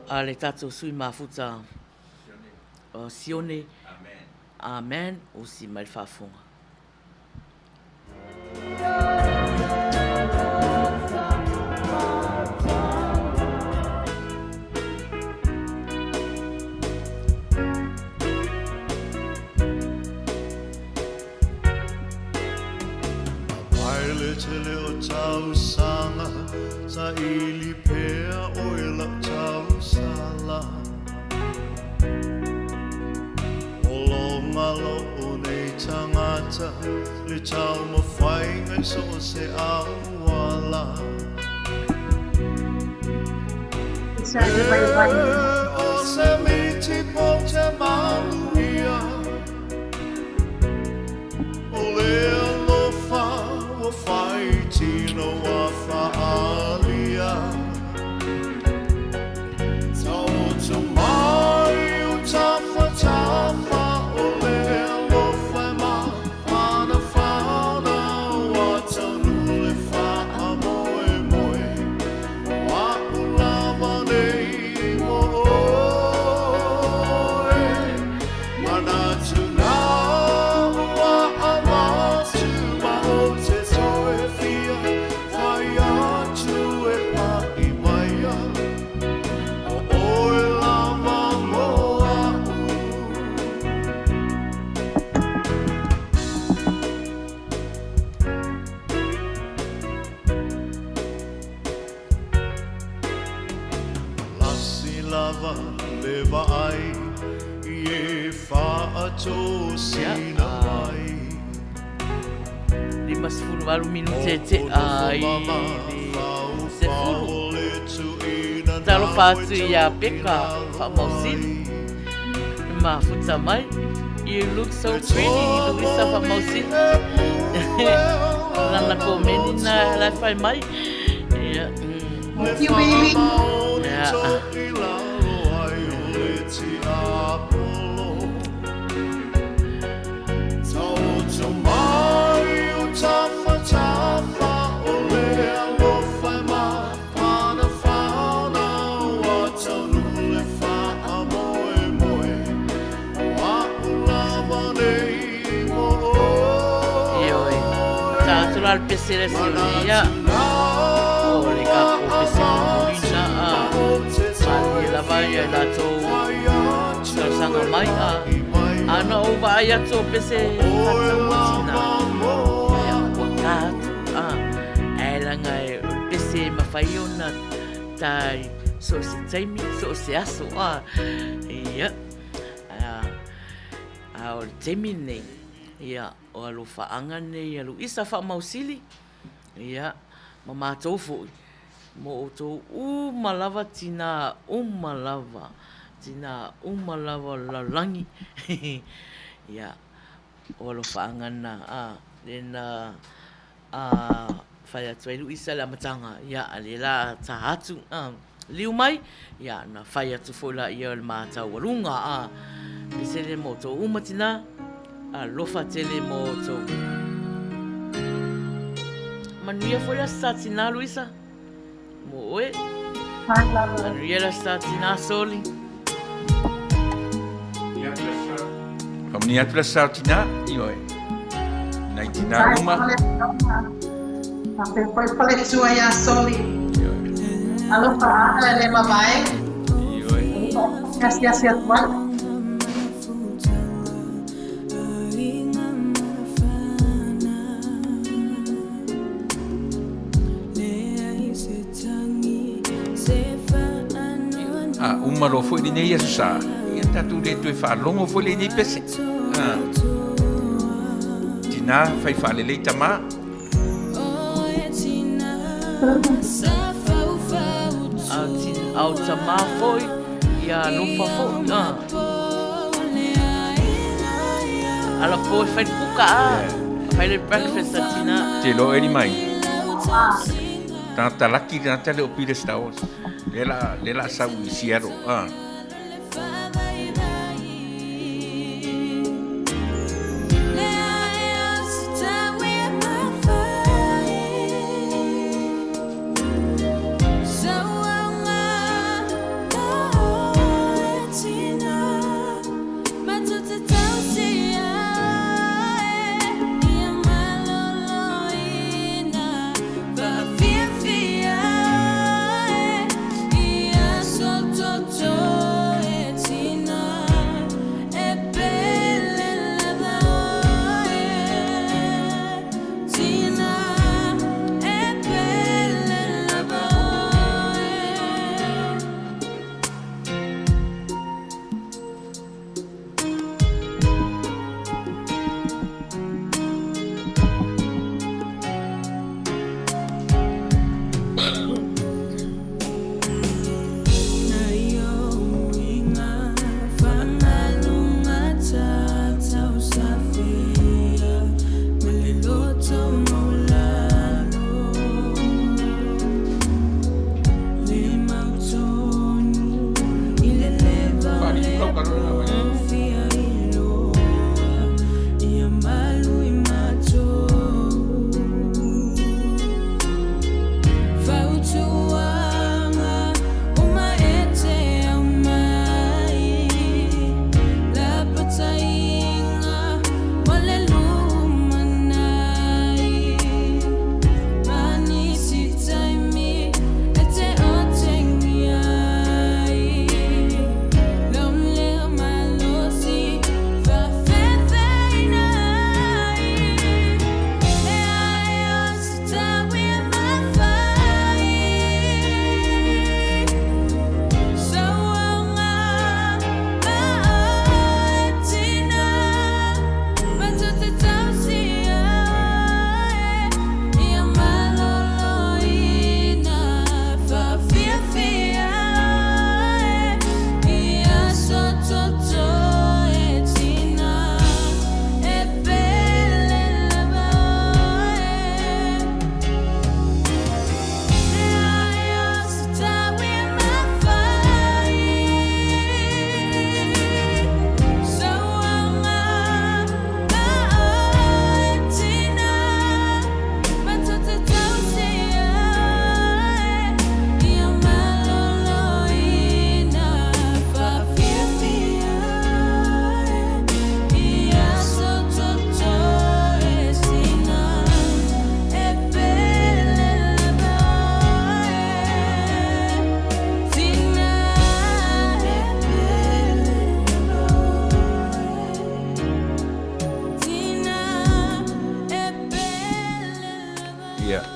a le tātou sui mafuta. Sione. Amen. O si mai whaafonga. Tele o tau sanga sa ili pea o ila tau sala o lo malo o nei tangata le tau mawhainga so se awala o se miti po te maluia o lea o faitino a faalia tau mai o tafa o le alofa ma ana fauna o tanu le faa moe moe wa ulava nei moe mana tuna wa amatu ma o te Lima sepuluh baru minum cecek ai sepuluh. Talo fatu ya peka famausin. Mafuta mai. You look so pretty, Luisa famausin. Lana komeni na la fai mai. Ya. Thank you, baby. Ya. Al PC le sia o le capo PC molina a la vai la to sanga mai a no vai a to PC molina ya wakat ela ngai PC ma fai ona tai so se taimi so se aso ia a o temine ia o alu whaanga nei, alu isa wha mausili. Ia, ma mātou fui. Mo o tō umalawa tina umalawa. Tina umalawa lalangi. Ia, o alu whaanga na. Lena, whai atu elu isa la matanga. Ia, ale la tahatu. Liu mai, ia, na whai atu fola ia le mātou walunga. Pisele mo tō umatina. Lofa tele mo to. Manuia foi la statina, Luisa. Mo oe. Manuia la statina soli. Omni atu la statina, ioe. Naitina uma. Ape foi pale tua ya soli. Alo pa le mabai. Ioe. Gracias a Juan. Umaro foi ni nei asa. Ia tatu le tu fa longo foi le ni pese. Tina fai fa le le tama. Au tama foi ia no fa foi. ala po e whai puka a. Whai le breakfast a tina. Te lo eri mai. Tata laki na te leo pire Star Wars. Lela sau I Seattle.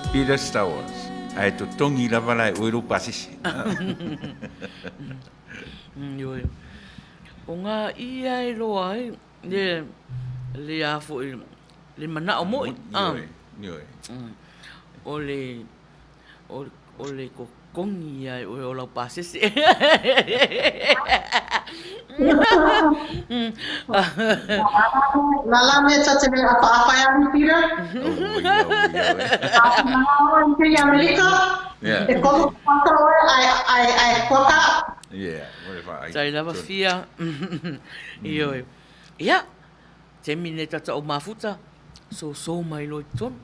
Peter Star Wars. Ai to tongi lava lai oiro pasisi. Yoi. O ngā ia e loa ai, le a fo le mana o moi. Yoi. O le ko kongi ai o lau pasisi. Lala me tata me apa ya Peter. Ke ya Amerika. Yeah. E ko ko ai koka. Yeah. Tai lava fia. Ioi. Ia. Te mine tata o mafuta. So mai loi ton.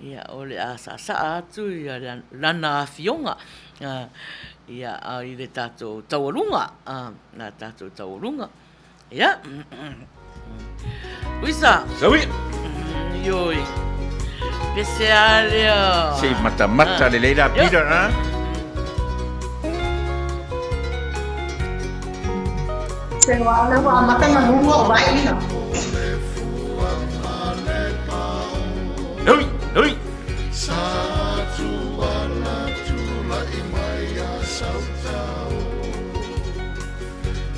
Ia ole a sa atu ia lana fionga. Ia i le tato taurunga. Na tato taurunga. Ia. Uisa. Sawi. Ioi. Pesealea. Si mata le leila Peter, ha? Se wa le wa mata na lungo vai ina. Oi. Satu ala tula imaya sautau.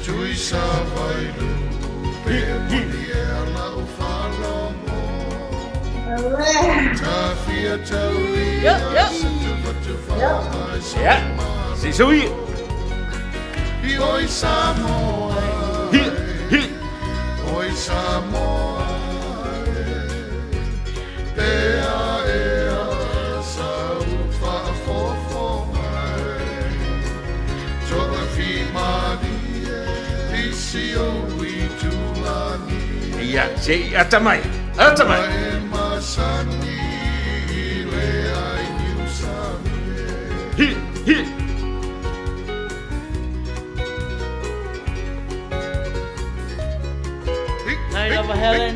Tui savailu pe mulia la ufalomo. Tafia tauri. Ja. Si Sawi. Oi Samoa. Hi. Oi Samoa Pea ea Sau whaafofo mai Toa fi mani Isi o I tulani Ia, se atamai. Atamai. Mai masani Le ai niusami Hi, hi. Tai lava Helen.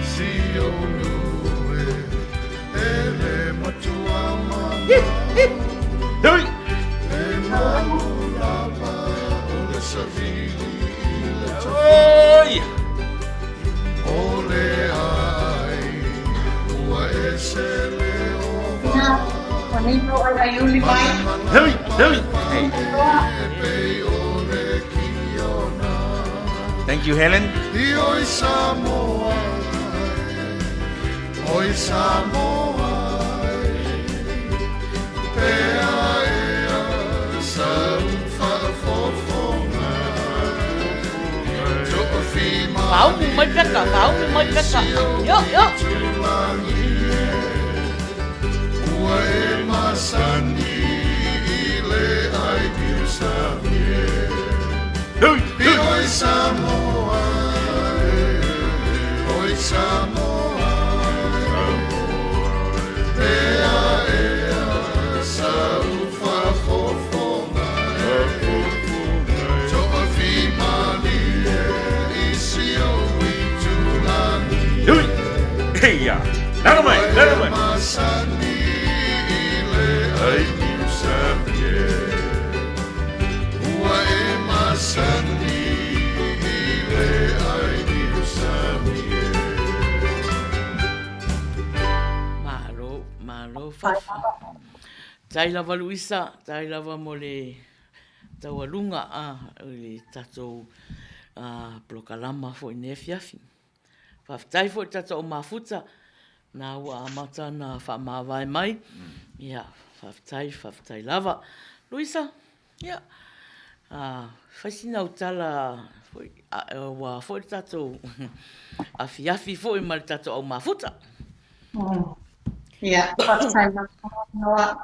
Si o nue Ele matua mama Hui. Oi. Manino ay ayuli mai. Hui, hui. Hey. Thank you, Helen. Oi Samoa, oi Samoa, pea ea sau whaafofonga. Toka whima Pháo cũng mới cắt cả, pháo cũng mới cắt cả. Yo, yo. ua e masani I le ai piusavie. Hui, hui. Oi Samoa, oi Samoa, pea ea sau whaafofonga. Toa whimani isi o I tulani. Hui. Hey, ya. Nada mai, nada mai. Masani I le ai piusavie. Ua e masani I le ai piusavie. Malo, fafa. Tai lava Luisa, tai lava mo le taualunga o le tatou plokalama fo i ne fiafi. Whaftai fo i tatou mafuta, na ua amata na whamawai mai. Ia, whaftai lava. Luisa, ia. Whaisina utala fo i tatou afi fo i mali tatou au mafuta. Yeah, first time. Noah.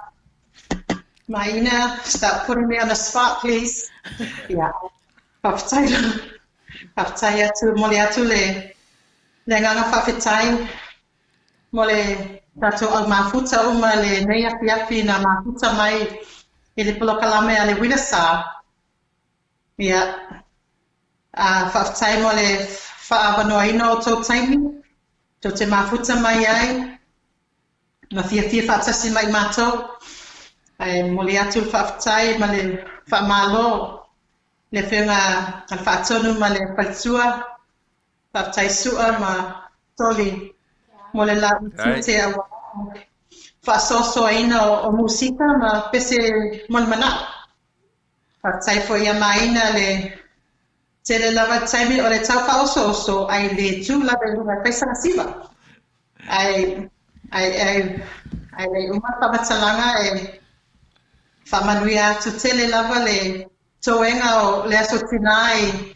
Maina, stop putting me on the spot, please. Yeah. Whaftai atu, mole atu le nganga whawhitai. Mole tatou au mafuta uma le nei api na mafuta mai I le polokalame a le Winasa. Yeah. Whaftai mole whaawanoaina o tō taimi. Tō te mafuta mai ai. Ma fia whaatasi mai mātou. Mole atu whaftai ma le whaamalo. Le whiunga al whaatonu ma le whaitua. Whaftai sua ma toli. Mole la utute awa. Whaasosoaina o musika ma pese mole mana. Whaftai fo ia maina le tele lava taimi o le tau whaoso ai le tū lava lunga paisanga siwa. Ai le umata matalanga whamanui atu tele lava le toenga o le aso tina I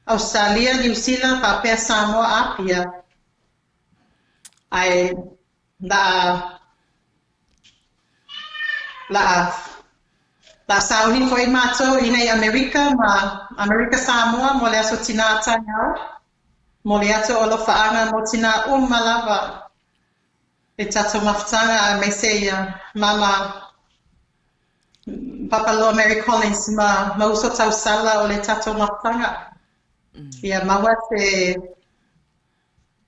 Australia, New Zealand, Papua Samoa, Apia. Ai la sauni foi mato I America ma America Samoa mo le aso tina tanya mo le ato o lo faanga mo tina lava. E tato mafutanga a me se mama Papa Lo Mary Collins ma uso tau sala o le tato mafutanga. Ia maua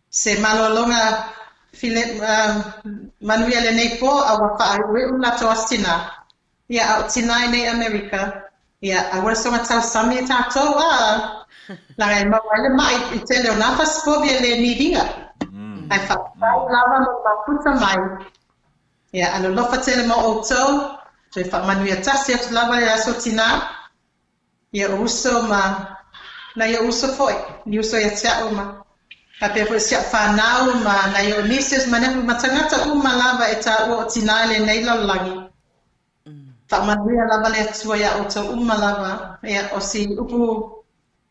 se malolonga file manuia le nei po a wa fa la to astina. Ia au tina nei America. Ia a wa songa tau sami tato la e maua le mai I te leo na paspovia le nidinga. Ai whakatau lava mo mafuta mai. Ia, alo lofa tele mo outou. Te whamanuia tasi atu lava le aso tina. Ia uso ma, na ia uso foi. Ni uso ia tia uma. Ka pe fo sia whanau ma, na ia onises ma nefu matangata uma lava e ta ua o tina le nei lalangi. whamanuia lava le atua ia o tau uma lava, ia o si upu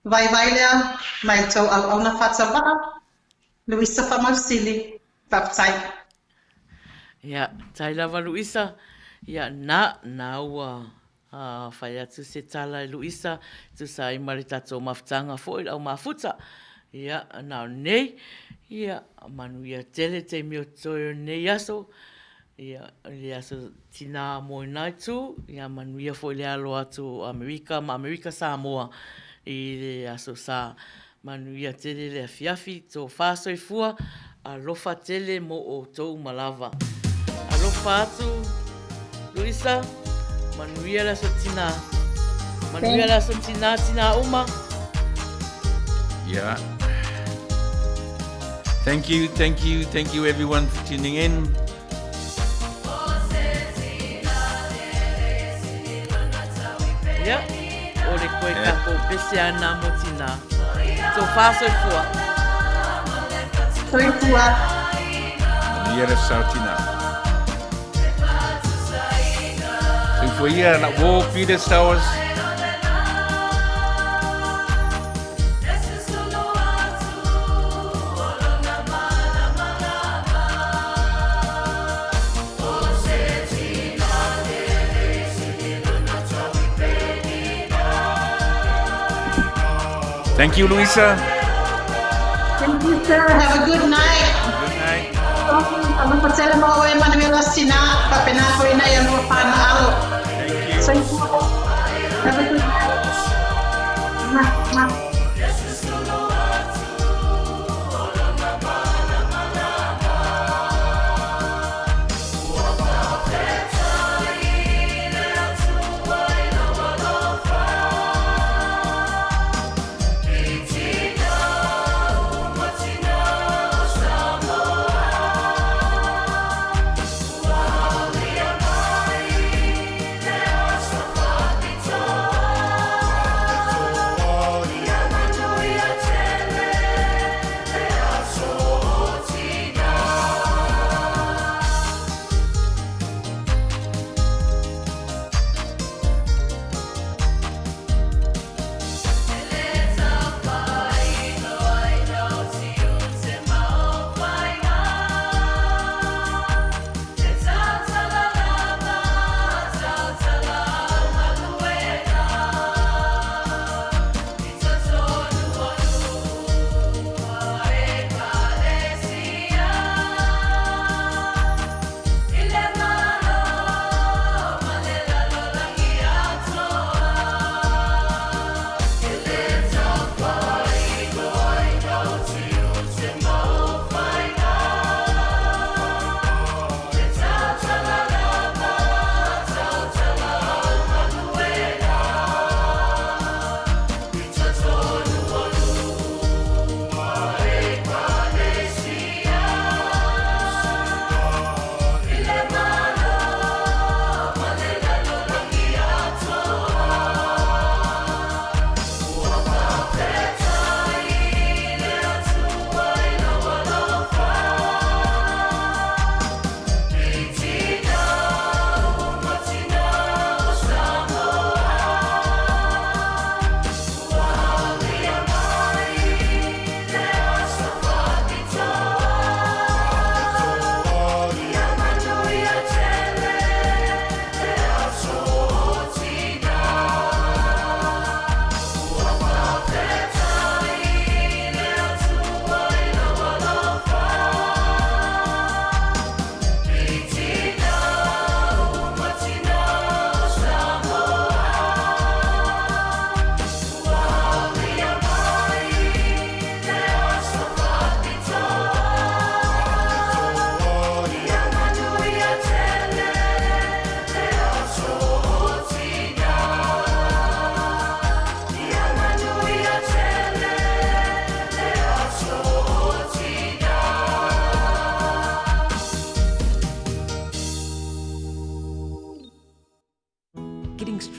vai lea, mai tau au na whatawaa, Luisa Whamausili, whaptai. Ia, tai lava Luisa, ia na ua whai atu se tala e Luisa, tu sa i mari tatou mawhtanga fo i au mafuta. Ia, nao nei, ia, manu ia tele te mio toio nei aso, ia, le aso tina mo nai tu, ia manu ia fo i le alo atu Amerika, ma Amerika Samoa, i le aso sa manu ia tele le afiafi, tō whāsoi fua, a lofa tele mo o tōu malava. Alofa atu, Luisa, manuia la so tina. Manuia la so tina uma. Yeah. Thank you everyone for tuning in. Yeah. O le koe kako pese ana mo tina. So whāsoi fua. Soi fua. Manuia la so tina. For year na wo Peter Stowers. Thank you, Luisa. Thank you, sir. Have a good night. Good night. Ang pasela mo ay Manuela Sina, papenako ina yan mo pa na alo. Thank you. Have a good night. Getting strong.